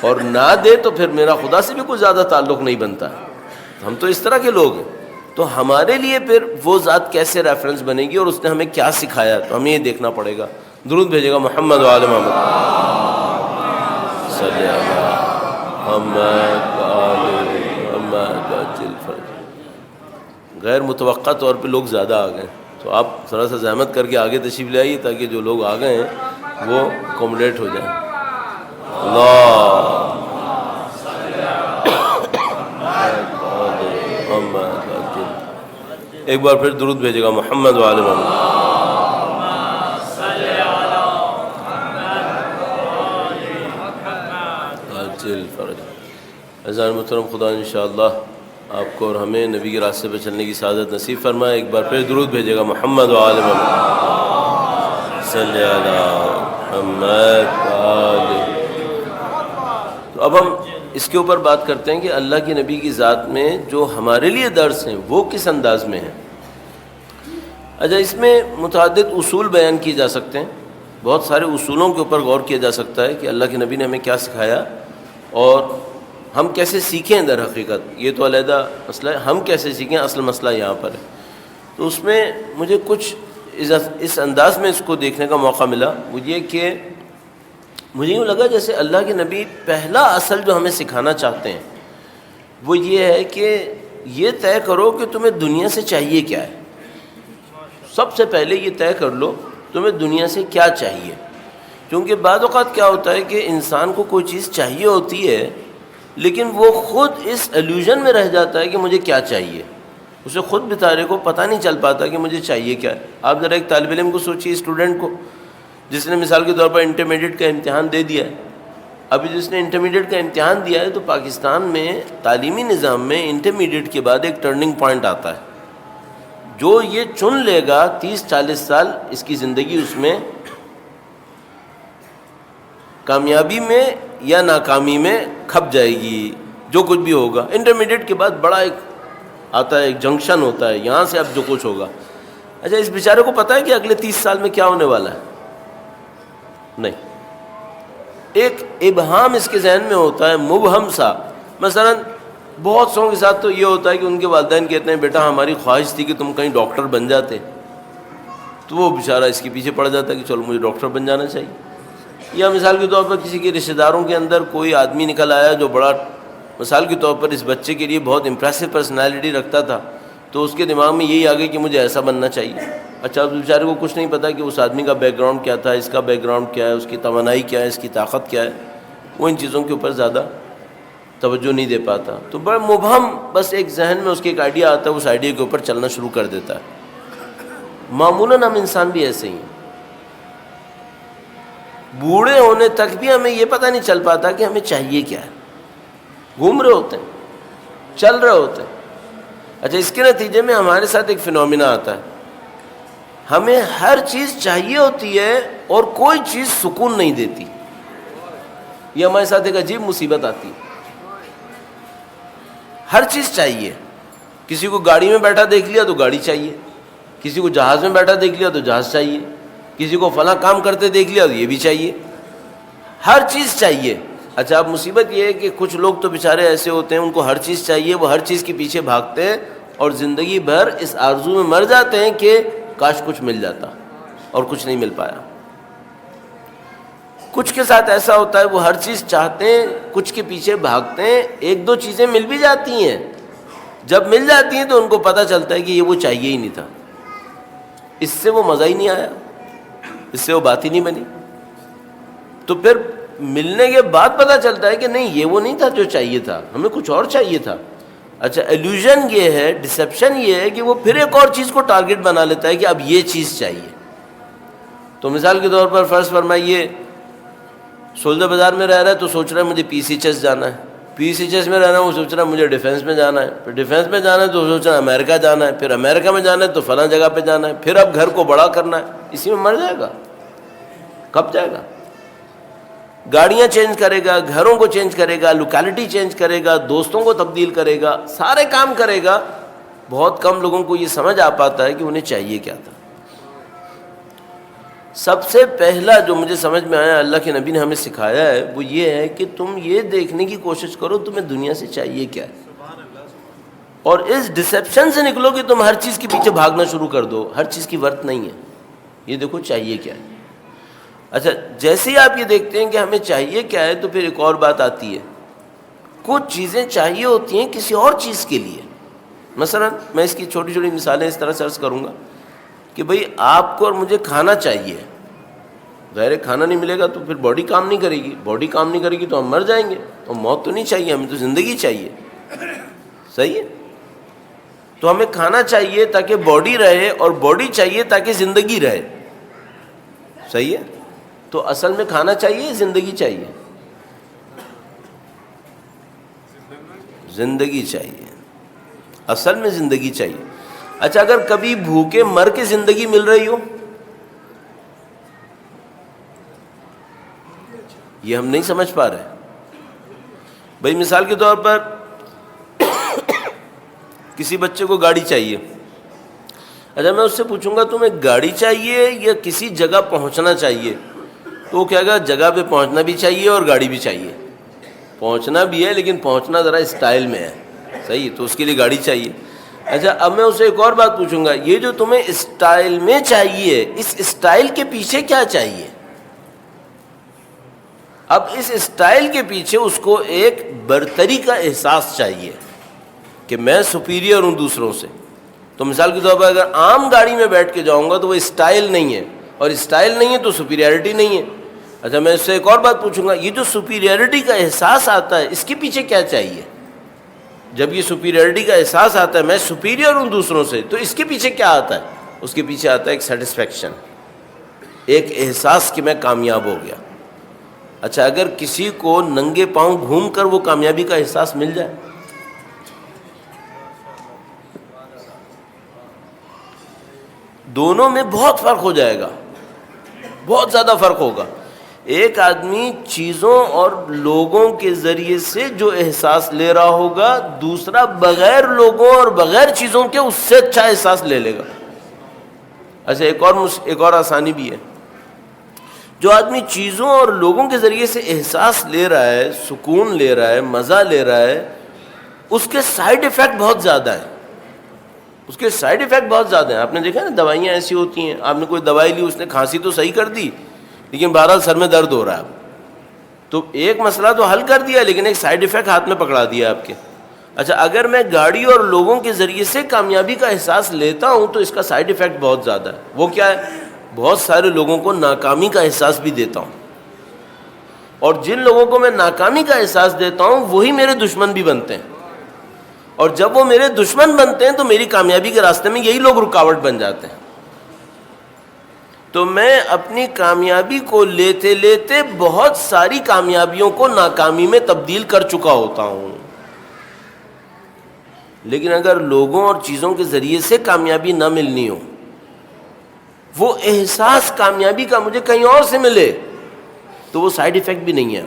اور نہ دے تو پھر میرا خدا سے بھی کوئی زیادہ تعلق نہیں بنتا ہے. ہم تو اس طرح کے لوگ ہیں. تو ہمارے لیے پھر وہ ذات کیسے ریفرنس بنے گی اور اس نے ہمیں کیا سکھایا، تو ہمیں یہ دیکھنا پڑے گا. درود بھیجے گا محمد و آل محمد صلی اللہ محمد و آل محمد وعجل فرج. غیر متوقع طور پہ لوگ زیادہ آ گئے، تو آپ تھوڑا سا زحمت کر کے آگے تشریف لے آئیے تاکہ جو لوگ آ گئے ہیں وہ کوموڈیٹ ہو جائیں. اللہ ایک بار پھر درود بھیجے گا محمد و آل محمد. عزیزان محترم، خدا انشاءاللہ آپ کو اور ہمیں نبی کے راستے پہ چلنے کی سعادت نصیب فرمائے. ایک بار پھر درود بھیجے گا محمد و آل محمد صلی اللہ محمد و آل. تو اب ہم اس کے اوپر بات کرتے ہیں کہ اللہ کے نبی کی ذات میں جو ہمارے لیے درس ہیں وہ کس انداز میں ہیں. اچھا اس میں متعدد اصول بیان کیے جا سکتے ہیں، بہت سارے اصولوں کے اوپر غور کیا جا سکتا ہے کہ اللہ کے نبی نے ہمیں کیا سکھایا اور ہم کیسے سیکھیں. در حقیقت یہ تو علیحدہ مسئلہ ہے، ہم کیسے سیکھیں اصل مسئلہ یہاں پر ہے. تو اس میں مجھے کچھ اس انداز میں اس کو دیکھنے کا موقع ملا. وہ یہ کہ مجھے یوں لگا جیسے اللہ کے نبی پہلا اصل جو ہمیں سکھانا چاہتے ہیں وہ یہ ہے کہ یہ طے کرو کہ تمہیں دنیا سے چاہیے کیا ہے. سب سے پہلے یہ طے کر لو تمہیں دنیا سے کیا چاہیے. کیونکہ بعض اوقات کیا ہوتا ہے کہ انسان کو کوئی چیز چاہیے ہوتی ہے لیکن وہ خود اس ایلیوژن میں رہ جاتا ہے کہ مجھے کیا چاہیے. اسے خود بیچارے کو پتہ نہیں چل پاتا کہ مجھے چاہیے کیا ہے. آپ ذرا ایک طالب علم کو سوچیے، اسٹوڈنٹ کو، جس نے مثال کے طور پر انٹرمیڈیٹ کا امتحان دے دیا ہے، ابھی جس نے انٹرمیڈیٹ کا امتحان دیا ہے تو پاکستان میں تعلیمی نظام میں انٹرمیڈیٹ کے بعد ایک ٹرننگ پوائنٹ آتا ہے. جو یہ چن لے گا 30-40 سال اس کی زندگی اس میں کامیابی میں یا ناکامی میں کھپ جائے گی. جو کچھ بھی ہوگا انٹرمیڈیٹ کے بعد بڑا ایک آتا ہے، ایک جنکشن ہوتا ہے، یہاں سے اب جو کچھ ہوگا. اچھا اس بیچارے کو پتہ ہے کہ اگلے 30 سال میں کیا ہونے والا ہے؟ نہیں. ایک ابہام اس کے ذہن میں ہوتا ہے، مبہم سا. مثلا بہت سو کے ساتھ تو یہ ہوتا ہے کہ ان کے والدین کہتے ہیں بیٹا ہماری خواہش تھی کہ تم کہیں ڈاکٹر بن جاتے، تو وہ بیچارہ اس کے پیچھے پڑ جاتا ہے کہ چلو مجھے ڈاکٹر بن جانا چاہیے. یا مثال کے طور پر کسی کے رشتہ داروں کے اندر کوئی آدمی نکل آیا جو بڑا، مثال کے طور پر اس بچے کے لیے بہت امپریسو پرسنالٹی رکھتا تھا، تو اس کے دماغ میں یہی آ گئی کہ مجھے ایسا بننا چاہیے. اچھا اس بیچارے کو کچھ نہیں پتا کہ اس آدمی کا بیک گراؤنڈ کیا تھا، اس کا بیک گراؤنڈ کیا ہے، اس کی توانائی کیا ہے، اس کی طاقت کیا ہے. وہ ان چیزوں کے اوپر زیادہ توجہ نہیں دے پاتا. تو بڑا مبہم، بس ایک ذہن میں اس کے ایک آئیڈیا آتا ہے، اس آئیڈیا کے اوپر چلنا شروع کر دیتا ہے. معمولاً ہم انسان بھی ایسے ہی ہیں. بوڑھے ہونے تک بھی ہمیں یہ پتہ نہیں چل پاتا کہ ہمیں چاہیے کیا ہے. گھوم رہے ہوتے ہیں، چل رہے ہوتے ہیں. اچھا اس کے نتیجے میں ہمارے ساتھ ایک فینومینا آتا ہے، ہمیں ہر چیز چاہیے ہوتی ہے اور کوئی چیز سکون نہیں دیتی. یہ ہمارے ساتھ ایک عجیب مصیبت آتی ہے. ہر چیز چاہیے. کسی کو گاڑی میں بیٹھا دیکھ لیا تو گاڑی چاہیے، کسی کو جہاز میں بیٹھا دیکھ لیا تو جہاز چاہیے، کسی کو فلاں کام کرتے دیکھ لیا تو یہ بھی چاہیے. ہر چیز چاہیے. اچھا اب مصیبت یہ ہے کہ کچھ لوگ تو بیچارے ایسے ہوتے ہیں ان کو ہر چیز چاہیے، وہ ہر چیز کے پیچھے بھاگتے ہیں اور زندگی بھر اس آرزو میں مر جاتے ہیں کہ کاش کچھ مل جاتا، اور کچھ نہیں مل پایا. کچھ کے ساتھ ایسا ہوتا ہے وہ ہر چیز چاہتے ہیں، کچھ کے پیچھے بھاگتے ہیں، ایک دو چیزیں مل بھی جاتی ہیں، جب مل جاتی ہیں تو ان کو پتہ چلتا ہے کہ یہ وہ چاہیے ہی نہیں تھا، اس سے وہ مزہ ہی نہیں آیا، اس سے وہ بات ہی نہیں بنی. تو پھر ملنے کے بعد پتہ چلتا ہے کہ نہیں یہ وہ نہیں تھا جو چاہیے تھا، ہمیں کچھ اور چاہیے تھا. اچھا ایلیوژن یہ ہے، ڈسیپشن یہ ہے کہ وہ پھر ایک اور چیز کو ٹارگٹ بنا لیتا ہے کہ اب یہ چیز چاہیے. تو مثال کے طور پر فرض فرمائیے سولدہ بازار میں رہ رہا ہے تو سوچ رہا ہے مجھے پی سی ایچ ایس جانا ہے، پی سی ایچ ایس میں رہنا ہے وہ سوچ رہا ہے مجھے ڈیفینس میں جانا ہے، پھر ڈیفینس میں جانا ہے تو سوچ رہا ہے امریکہ جانا ہے، پھر امریکہ میں جانا ہے تو فلاں جگہ پہ جانا ہے، پھر اب گھر کو بڑا کرنا ہے. اسی میں مر جائے گا، کب جائے گا. گاڑیاں چینج کرے گا، گھروں کو چینج کرے گا، لوکیلٹی چینج کرے گا، دوستوں کو تبدیل کرے گا، سارے کام کرے گا. بہت کم لوگوں کو یہ سمجھ آ پاتا ہے کہ انہیں چاہیے کیا تھا. سب سے پہلا جو مجھے سمجھ میں آیا اللہ کے نبی نے ہمیں سکھایا ہے وہ یہ ہے کہ تم یہ دیکھنے کی کوشش کرو تمہیں دنیا سے چاہیے کیا ہے، اور اس ڈسیپشن سے نکلو کہ تم ہر چیز کے پیچھے بھاگنا شروع کر دو. ہر چیز کی ورت نہیں ہے، یہ دیکھو چاہیے کیا ہے. اچھا جیسے ہی آپ یہ دیکھتے ہیں کہ ہمیں چاہیے کیا ہے تو پھر ایک اور بات آتی ہے. کچھ چیزیں چاہیے ہوتی ہیں کسی اور چیز کے لیے. مثلا میں اس کی چھوٹی چھوٹی مثالیں اس طرح سے عرض کروں گا کہ بھئی آپ کو اور مجھے کھانا چاہیے، ظاہر کھانا نہیں ملے گا تو پھر باڈی کام نہیں کرے گی، باڈی کام نہیں کرے گی تو ہم مر جائیں گے. تو موت تو نہیں چاہیے، ہمیں تو زندگی چاہیے. صحیح ہے. تو ہمیں کھانا چاہیے تاکہ باڈی رہے، اور باڈی چاہیے تاکہ زندگی رہے. صحیح ہے. تو اصل میں کھانا چاہیے، زندگی چاہیے؟ زندگی چاہیے. اصل میں زندگی چاہیے. اچھا اگر کبھی بھوکے مر کے زندگی مل رہی ہو، یہ ہم نہیں سمجھ پا رہے. بھائی مثال کے طور پر کسی بچے کو گاڑی چاہیے. اچھا میں اس سے پوچھوں گا تمہیں گاڑی چاہیے یا کسی جگہ پہنچنا چاہیے، تو وہ کہے گا جگہ پہ پہنچنا بھی چاہیے اور گاڑی بھی چاہیے. پہنچنا بھی ہے لیکن پہنچنا ذرا اسٹائل میں ہے. صحیح، تو اس کے لیے گاڑی چاہیے. اچھا اب میں اسے ایک اور بات پوچھوں گا، یہ جو تمہیں اسٹائل میں چاہیے، اس اسٹائل کے پیچھے کیا چاہیے؟ اب اس اسٹائل کے پیچھے اس کو ایک برتری کا احساس چاہیے کہ میں سپیریئر ہوں دوسروں سے. تو مثال کے طور پر اگر عام گاڑی میں بیٹھ کے جاؤں گا تو وہ اسٹائل نہیں ہے، اور اسٹائل نہیں ہے تو سپیریئرٹی نہیں ہے. اچھا میں اس سے ایک اور بات پوچھوں گا، یہ جو سپیریئرٹی کا احساس آتا ہے اس کے پیچھے کیا چاہیے؟ جب یہ سپیریئرٹی کا احساس آتا ہے میں سپیریئر ہوں دوسروں سے، تو اس کے پیچھے کیا آتا ہے؟ اس کے پیچھے آتا ہے ایک سیٹسفیکشن. ایک احساس کہ میں کامیاب ہو گیا. اچھا اگر کسی کو ننگے پاؤں گھوم کر وہ کامیابی کا احساس مل جائے, دونوں میں بہت فرق ہو جائے گا, بہت زیادہ فرق ہوگا. ایک آدمی چیزوں اور لوگوں کے ذریعے سے جو احساس لے رہا ہوگا, دوسرا بغیر لوگوں اور بغیر چیزوں کے اس سے اچھا احساس لے لے گا. اچھا ایک اور آسانی بھی ہے. جو آدمی چیزوں اور لوگوں کے ذریعے سے احساس لے رہا ہے, سکون لے رہا ہے, مزہ لے رہا ہے, اس کے سائیڈ ایفیکٹ بہت زیادہ ہیں. اس کے سائیڈ ایفیکٹ بہت زیادہ ہیں. آپ نے دیکھا نا دوائیاں ایسی ہوتی ہیں, آپ نے کوئی دوائی لی, اس نے کھانسی تو صحیح کر دی لیکن بہرحال سر میں درد ہو رہا ہے. تو ایک مسئلہ تو حل کر دیا لیکن ایک سائیڈ ایفیکٹ ہاتھ میں پکڑا دیا آپ کے. اچھا اگر میں گاڑی اور لوگوں کے ذریعے سے کامیابی کا احساس لیتا ہوں تو اس کا سائیڈ ایفیکٹ بہت زیادہ ہے. وہ کیا ہے؟ بہت سارے لوگوں کو ناکامی کا احساس بھی دیتا ہوں, اور جن لوگوں کو میں ناکامی کا احساس دیتا ہوں وہی میرے دشمن بھی بنتے ہیں, اور جب وہ میرے دشمن بنتے ہیں تو میری کامیابی کے راستے میں یہی لوگ رکاوٹ بن جاتے ہیں. تو میں اپنی کامیابی کو لیتے لیتے بہت ساری کامیابیوں کو ناکامی میں تبدیل کر چکا ہوتا ہوں. لیکن اگر لوگوں اور چیزوں کے ذریعے سے کامیابی نہ ملنی ہو, وہ احساس کامیابی کا مجھے کہیں اور سے ملے, تو وہ سائیڈ ایفیکٹ بھی نہیں ہے.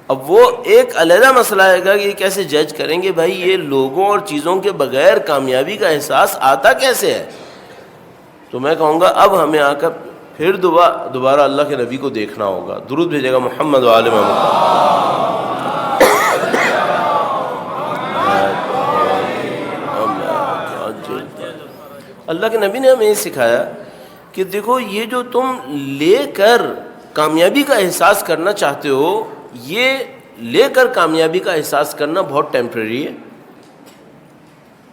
اب وہ ایک علیحدہ مسئلہ ہے کہ یہ کیسے جج کریں گے بھائی یہ لوگوں اور چیزوں کے بغیر کامیابی کا احساس آتا کیسے ہے. تو میں کہوں گا اب ہمیں آ کر پھر دوبارہ اللہ کے نبی کو دیکھنا ہوگا. درود بھیجے گا محمد و آل محمد. اللہ کے نبی نے ہمیں یہ سکھایا کہ دیکھو یہ جو تم لے کر کامیابی کا احساس کرنا چاہتے ہو, یہ لے کر کامیابی کا احساس کرنا بہت ٹیمپریری ہے.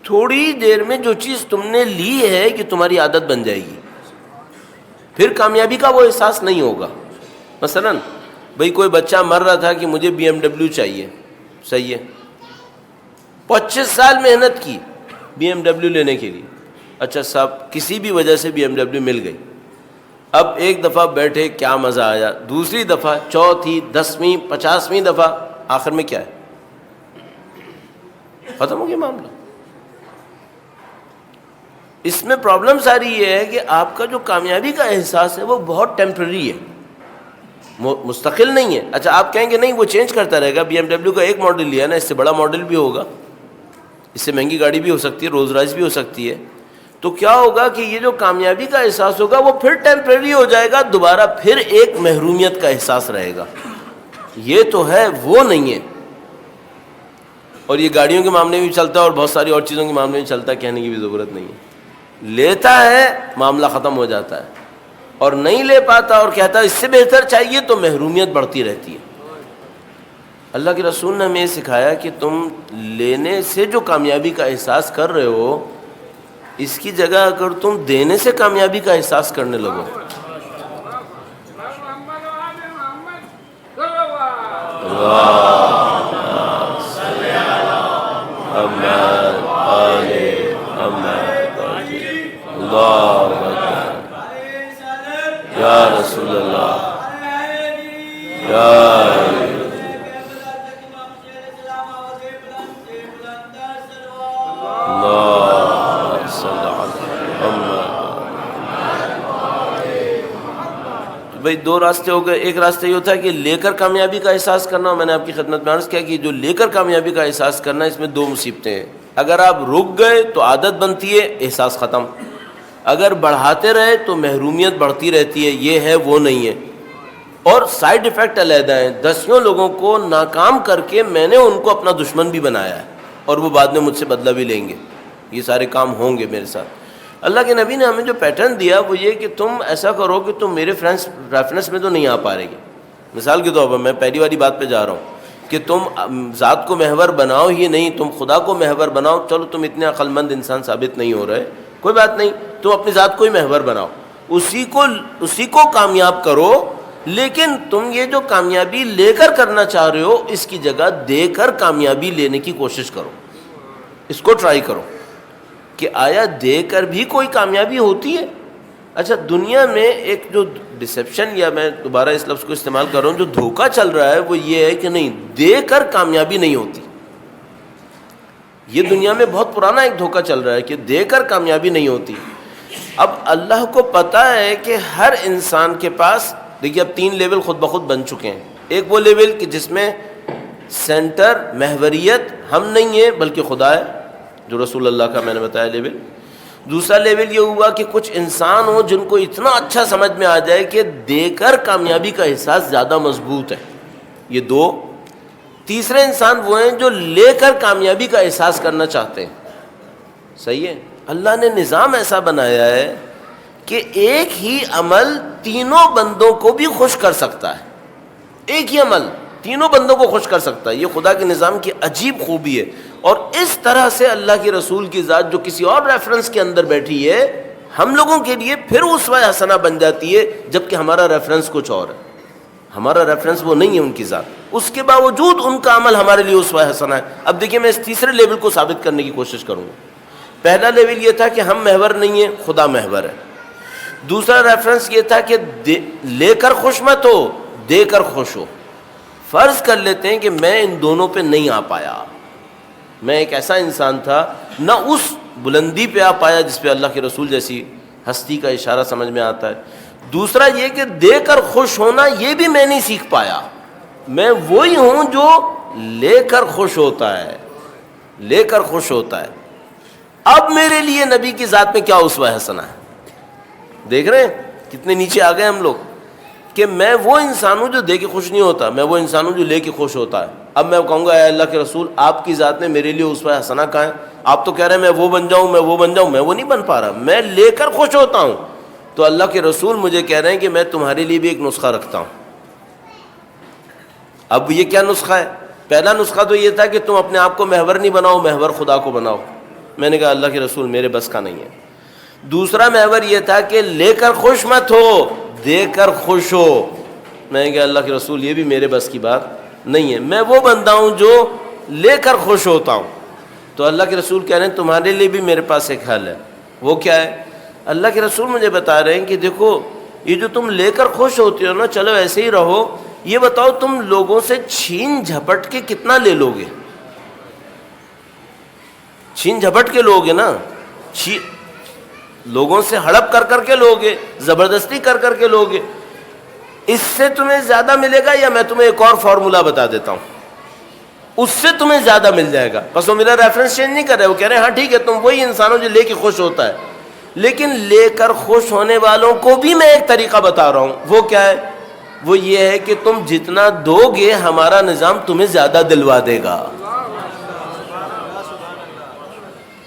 تھوڑی دیر میں جو چیز تم نے لی ہے کہ تمہاری عادت بن جائے گی, پھر کامیابی کا وہ احساس نہیں ہوگا. مثلا بھئی کوئی بچہ مر رہا تھا کہ مجھے BMW چاہیے, صحیح ہے, 25 سال محنت کی BMW لینے کے لیے. اچھا صاحب کسی بھی وجہ سے BMW مل گئی. اب ایک دفعہ بیٹھے کیا مزہ آیا, دوسری دفعہ, چوتھی, 10ویں, 50ویں دفعہ, آخر میں کیا ہے؟ ختم ہو گیا معاملہ. اس میں پرابلم ساری یہ ہے کہ آپ کا جو کامیابی کا احساس ہے وہ بہت ٹیمپرری ہے, مستقل نہیں ہے. اچھا آپ کہیں گے نہیں وہ چینج کرتا رہے گا, BMW کا ایک ماڈل لیا نا, اس سے بڑا ماڈل بھی ہوگا, اس سے مہنگی گاڑی بھی ہو سکتی ہے, رولز رائس بھی ہو سکتی ہے. تو کیا ہوگا کہ یہ جو کامیابی کا احساس ہوگا وہ پھر ٹیمپریری ہو جائے گا, دوبارہ پھر ایک محرومیت کا احساس رہے گا. یہ تو ہے وہ نہیں ہے. اور یہ گاڑیوں کے معاملے میں بھی چلتا ہے اور بہت ساری اور چیزوں کے معاملے میں چلتا ہے, کہنے کی بھی ضرورت نہیں ہے. لیتا ہے معاملہ ختم ہو جاتا ہے, اور نہیں لے پاتا اور کہتا ہے اس سے بہتر چاہیے تو محرومیت بڑھتی رہتی ہے. اللہ کے رسول نے ہمیں یہ سکھایا کہ تم لینے سے جو کامیابی کا احساس کر رہے ہو, اس کی جگہ اگر تم دینے سے کامیابی کا احساس کرنے لگو, یا رسول اللہ, بھائی دو راستے ہو گئے. ایک راستہ یہ ہوتا ہے کہ لے کر کامیابی کا احساس کرنا, میں نے آپ کی خدمت میں عرض کیا کہ جو لے کر کامیابی کا احساس کرنا, اس میں دو مصیبتیں ہیں. اگر آپ رک گئے تو عادت بنتی ہے, احساس ختم. اگر بڑھاتے رہے تو محرومیت بڑھتی رہتی ہے, یہ ہے وہ نہیں ہے. اور سائیڈ ایفیکٹ علیحدہ ہیں. 10 لوگوں کو ناکام کر کے میں نے ان کو اپنا دشمن بھی بنایا ہے, اور وہ بعد میں مجھ سے بدلہ بھی لیں گے. یہ سارے کام ہوں گے میرے ساتھ. اللہ کے نبی نے ہمیں جو پیٹرن دیا وہ یہ کہ تم ایسا کرو کہ تم میرے ریفرنس میں تو نہیں آ پا رہے گی. مثال کے طور پر میں پہلی والی بات پہ جا رہا ہوں کہ تم ذات کو محور بناؤ ہی نہیں, تم خدا کو محور بناؤ. چلو تم اتنے عقل مند انسان ثابت نہیں ہو رہے, کوئی بات نہیں, تم اپنی ذات کو ہی محور بناؤ, اسی کو کامیاب کرو. لیکن تم یہ جو کامیابی لے کر کرنا چاہ رہے ہو, اس کی جگہ دے کر کامیابی لینے کی کوشش کرو. اس کو ٹرائی کرو کہ آیا دے کر بھی کوئی کامیابی ہوتی ہے. اچھا دنیا میں ایک جو ڈسیپشن، یا میں دوبارہ اس لفظ کو استعمال کر رہا ہوں، جو دھوکہ چل رہا ہے وہ یہ ہے کہ نہیں، دے کر کامیابی نہیں ہوتی. یہ دنیا میں بہت پرانا ایک دھوکہ چل رہا ہے کہ دے کر کامیابی نہیں ہوتی. اب اللہ کو پتہ ہے کہ ہر انسان کے پاس، دیکھیے اب 3 لیول خود بخود بن چکے ہیں. ایک وہ لیول کہ جس میں سینٹر محوریت ہم نہیں ہیں بلکہ خدا ہے، جو رسول اللہ کا میں نے بتایا لیول. دوسرا لیول یہ ہوا کہ کچھ انسان ہوں جن کو اتنا اچھا سمجھ میں آ جائے کہ دے کر کامیابی کا احساس زیادہ مضبوط ہے. یہ 2. تیسرے انسان وہ ہیں جو لے کر کامیابی کا احساس کرنا چاہتے ہیں. صحیح ہے. اللہ نے نظام ایسا بنایا ہے کہ ایک ہی عمل تینوں بندوں کو بھی خوش کر سکتا ہے. ایک ہی عمل تینوں بندوں کو خوش کر سکتا ہے. یہ خدا کے نظام کی عجیب خوبی ہے. اور اس طرح سے اللہ کے رسول کی ذات جو کسی اور ریفرنس کے اندر بیٹھی ہے، ہم لوگوں کے لیے پھر اسوہ حسنہ بن جاتی ہے، جبکہ ہمارا ریفرنس کچھ اور ہے. ہمارا ریفرنس وہ نہیں ہے ان کی ذات، اس کے باوجود ان کا عمل ہمارے لیے اسوہ حسنہ ہے. اب دیکھیے میں اس تیسرے لیول کو ثابت کرنے کی کوشش کروں گا. پہلا لیول یہ تھا کہ ہم محور نہیں ہیں، خدا محور ہے. دوسرا ریفرنس یہ تھا کہ لے کر خوش مت ہو، دے کر خوش ہو. فرض کر لیتے ہیں کہ میں ان دونوں پہ نہیں آ پایا، میں ایک ایسا انسان تھا نہ اس بلندی پہ آ پایا جس پہ اللہ کے رسول جیسی ہستی کا اشارہ سمجھ میں آتا ہے. دوسرا یہ کہ دے کر خوش ہونا یہ بھی میں نہیں سیکھ پایا. میں وہی ہوں جو لے کر خوش ہوتا ہے، لے کر خوش ہوتا ہے. اب میرے لیے نبی کی ذات میں کیا اسوہ حسنہ ہے. دیکھ رہے ہیں کتنے نیچے آ گئے ہم لوگ، کہ میں وہ انسان ہوں جو دے کے خوش نہیں ہوتا، میں وہ انسان ہوں جو لے کے خوش ہوتا ہے. اب میں کہوں گا اے اللہ کے رسول، آپ کی ذات میں میرے لیے اسوہ حسنہ کہاں ہے؟ آپ تو کہہ رہے ہیں میں وہ بن جاؤں، میں وہ بن جاؤں. میں وہ نہیں بن پا رہا، میں لے کر خوش ہوتا ہوں. تو اللہ کے رسول مجھے کہہ رہے ہیں کہ میں تمہارے لیے بھی ایک نسخہ رکھتا ہوں. اب یہ کیا نسخہ ہے؟ پہلا نسخہ تو یہ تھا کہ تم اپنے آپ کو محور نہیں بناؤ، محور خدا کو بناؤ. میں نے کہا اللہ کے رسول میرے بس کا نہیں ہے. دوسرا محور یہ تھا کہ لے کر خوش مت ہو، دے کر خوش ہو. میں نے کہا اللہ کے رسول یہ بھی میرے بس کی بات نہیں ہے. میں وہ بندہ ہوں جو لے کر خوش ہوتا ہوں. تو اللہ کے رسول کہہ رہے ہیں تمہارے لیے بھی میرے پاس ایک حل ہے. وہ کیا ہے؟ اللہ کے رسول مجھے بتا رہے ہیں کہ دیکھو یہ جو تم لے کر خوش ہوتے ہو نا، چلو ایسے ہی رہو. یہ بتاؤ تم لوگوں سے چھین جھپٹ کے کتنا لے لو گے؟ چھین جھپٹ کے لوگے نا، لوگوں سے ہڑپ کر کر کے لوگے، زبردستی کر کر کے لوگے. اس سے تمہیں زیادہ ملے گا، یا میں تمہیں ایک اور فارمولا بتا دیتا ہوں، اس سے تمہیں زیادہ مل جائے گا. بس وہ میرا ریفرنس چینج نہیں کر رہے، وہ کہہ رہے ہیں ہاں ٹھیک ہے تم وہی انسان ہو جو لے کے خوش ہوتا ہے، لیکن لے کر خوش ہونے والوں کو بھی میں ایک طریقہ بتا رہا ہوں. وہ کیا ہے؟ وہ یہ ہے کہ تم جتنا دو گے ہمارا نظام تمہیں زیادہ دلوا دے گا.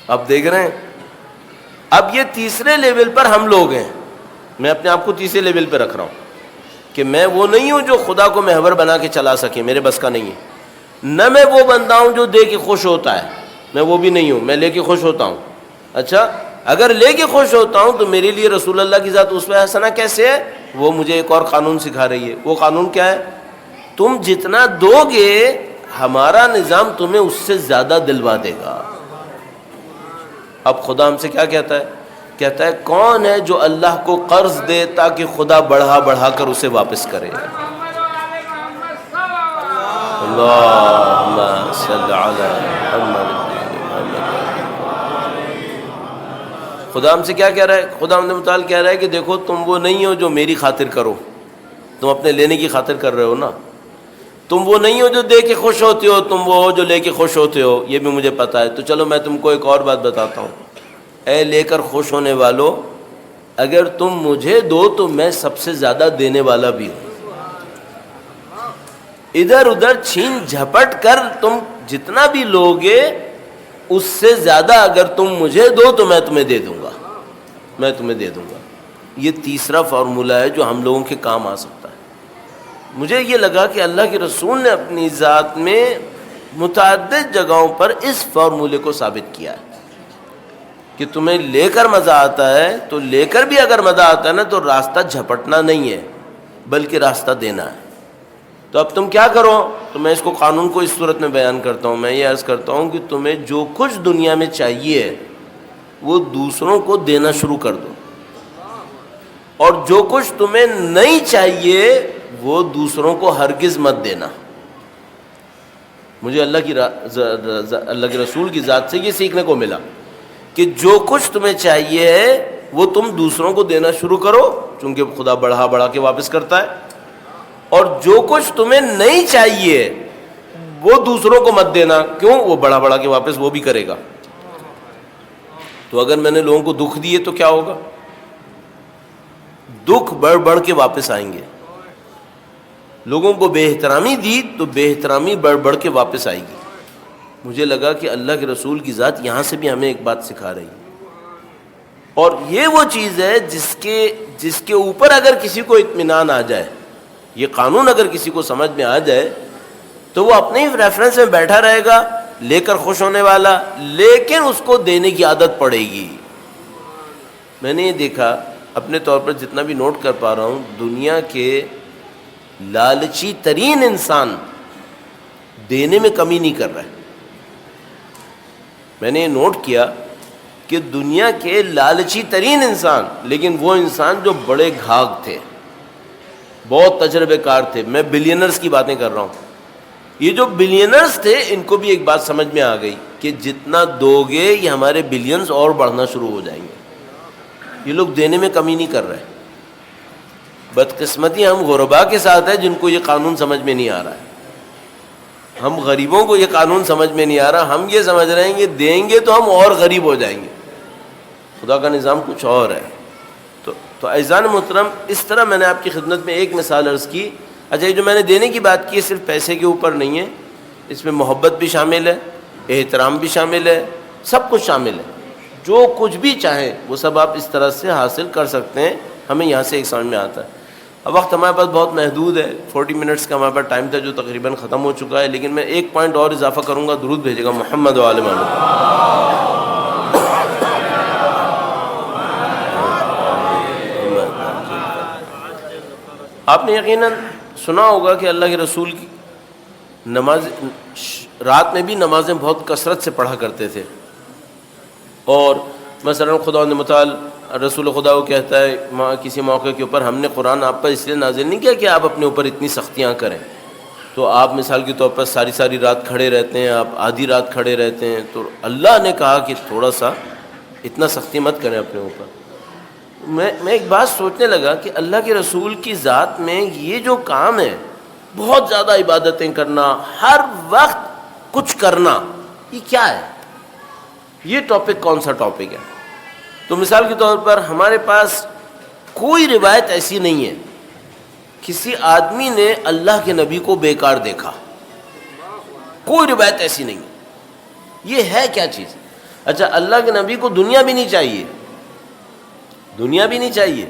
اب دیکھ رہے ہیں، اب یہ تیسرے لیول پر ہم لوگ ہیں. میں اپنے آپ کو تیسرے لیول پہ رکھ رہا ہوں کہ میں وہ نہیں ہوں جو خدا کو محور بنا کے چلا سکے، میرے بس کا نہیں ہے. نہ میں وہ بندہ ہوں جو دے کے خوش ہوتا ہے، میں وہ بھی نہیں ہوں، میں لے کے خوش ہوتا ہوں. اچھا اگر لے کے خوش ہوتا ہوں تو میرے لیے رسول اللہ کی ذات اسوہ حسنہ کیسے ہے؟ وہ مجھے ایک اور قانون سکھا رہی ہے. وہ قانون کیا ہے؟ تم جتنا دو گے ہمارا نظام تمہیں اس سے زیادہ دلوا دے گا. اب خدا ہم سے کیا کہتا ہے؟ کہتا ہے کون ہے جو اللہ کو قرض دے تاکہ خدا بڑھا بڑھا کر اسے واپس کرے؟ اللہم صل علی محمد. خدا ہم سے کیا کہہ رہا ہے؟ خدا ہم نے متعال کہہ رہا ہے کہ دیکھو تم وہ نہیں ہو جو میری خاطر کرو، تم اپنے لینے کی خاطر کر رہے ہو نا. تم وہ نہیں ہو جو دے کے خوش ہوتے ہو، تم وہ ہو جو لے کے خوش ہوتے ہو. یہ بھی مجھے پتا ہے. تو چلو میں تم کو ایک اور بات بتاتا ہوں. اے لے کر خوش ہونے والو، اگر تم مجھے دو تو میں سب سے زیادہ دینے والا بھی ہوں. ادھر ادھر چھین جھپٹ کر تم جتنا بھی لوگے اس سے زیادہ اگر تم مجھے دو تو میں تمہیں دے دوں گا، میں تمہیں دے دوں گا. یہ تیسرا فارمولہ ہے جو ہم لوگوں کے کام آ سکتا ہے. مجھے یہ لگا کہ اللہ کے رسول نے اپنی ذات میں متعدد جگہوں پر اس فارمولے کو ثابت کیا ہے کہ تمہیں لے کر مزہ آتا ہے تو لے کر بھی اگر مزہ آتا ہے نا تو راستہ جھپٹنا نہیں ہے بلکہ راستہ دینا ہے. تو اب تم کیا کرو؟ تو میں اس کو قانون کو اس صورت میں بیان کرتا ہوں. میں یہ عرض کرتا ہوں کہ تمہیں جو کچھ دنیا میں چاہیے وہ دوسروں کو دینا شروع کر دو. اور جو کچھ تمہیں نہیں چاہیے وہ دوسروں کو ہرگز مت دینا. مجھے اللہ کے رسول کی ذات سے یہ سیکھنے کو ملا کہ جو کچھ تمہیں چاہیے ہے وہ تم دوسروں کو دینا شروع کرو، چونکہ خدا بڑھا بڑھا کے واپس کرتا ہے. اور جو کچھ تمہیں نہیں چاہیے وہ دوسروں کو مت دینا، کیوں؟ وہ بڑھا بڑھا کے واپس وہ بھی کرے گا. تو اگر میں نے لوگوں کو دکھ دیے تو کیا ہوگا؟ دکھ بڑھ بڑھ کے واپس آئیں گے. لوگوں کو بے احترامی دی تو بے احترامی بڑھ بڑھ کے واپس آئے گی. مجھے لگا کہ اللہ کے رسول کی ذات یہاں سے بھی ہمیں ایک بات سکھا رہی ہے، اور یہ وہ چیز ہے جس کے اوپر اگر کسی کو اطمینان آ جائے، یہ قانون اگر کسی کو سمجھ میں آ جائے تو وہ اپنے ہی ریفرنس میں بیٹھا رہے گا لے کر خوش ہونے والا، لیکن اس کو دینے کی عادت پڑے گی. میں نے یہ دیکھا اپنے طور پر جتنا بھی نوٹ کر پا رہا ہوں، دنیا کے لالچی ترین انسان دینے میں کمی نہیں کر رہا ہے. میں نے یہ نوٹ کیا کہ دنیا کے لالچی ترین انسان، لیکن وہ انسان جو بڑے گھاگ تھے، بہت تجربے کار تھے. میں بلینرز کی باتیں کر رہا ہوں. یہ جو بلینرز تھے ان کو بھی ایک بات سمجھ میں آ گئی کہ جتنا دو گے یہ ہمارے بلینز اور بڑھنا شروع ہو جائیں گے. یہ لوگ دینے میں کمی نہیں کر رہے. بدقسمتی ہم غربا کے ساتھ ہے جن کو یہ قانون سمجھ میں نہیں آ رہا ہے. ہم غریبوں کو یہ قانون سمجھ میں نہیں آ رہا. ہم یہ سمجھ رہے ہیں کہ دیں گے تو ہم اور غریب ہو جائیں گے. خدا کا نظام کچھ اور ہے. تو عزیزان محترم، اس طرح میں نے آپ کی خدمت میں ایک مثال عرض کی. اچھا، یہ جو میں نے دینے کی بات کی ہے صرف پیسے کے اوپر نہیں ہے، اس میں محبت بھی شامل ہے، احترام بھی شامل ہے، سب کچھ شامل ہے. جو کچھ بھی چاہیں وہ سب آپ اس طرح سے حاصل کر سکتے ہیں. ہمیں یہاں سے ایک سمجھ میں آتا ہے. اب وقت ہمارے پاس بہت محدود ہے، 40 منٹس کا ہمارے پاس ٹائم تھا جو تقریباً ختم ہو چکا ہے. لیکن میں ایک پوائنٹ اور اضافہ کروں گا. درود بھیجے گا محمد و آل محمد. آپ نے یقیناً سنا ہوگا کہ اللہ کے رسول کی نماز رات میں بھی نمازیں بہت کثرت سے پڑھا کرتے تھے. اور مثلا خدا متعال رسول خدا کو کہتا ہے کسی موقع کے اوپر، ہم نے قرآن آپ پر اس لیے نازل نہیں کیا کہ آپ اپنے اوپر اتنی سختیاں کریں. تو آپ مثال کے طور پر ساری رات کھڑے رہتے ہیں، آپ آدھی رات کھڑے رہتے ہیں. تو اللہ نے کہا کہ تھوڑا سا اتنا سختی مت کریں اپنے اوپر. میں ایک بات سوچنے لگا کہ اللہ کے رسول کی ذات میں یہ جو کام ہے، بہت زیادہ عبادتیں کرنا، ہر وقت کچھ کرنا، یہ کیا ہے؟ یہ ٹاپک کون سا ٹاپک ہے؟ تو مثال کے طور پر ہمارے پاس کوئی روایت ایسی نہیں ہے کسی آدمی نے اللہ کے نبی کو بیکار دیکھا. کوئی روایت ایسی نہیں ہے. یہ ہے کیا چیز؟ اچھا، اللہ کے نبی کو دنیا بھی نہیں چاہیے، دنیا بھی نہیں چاہیے.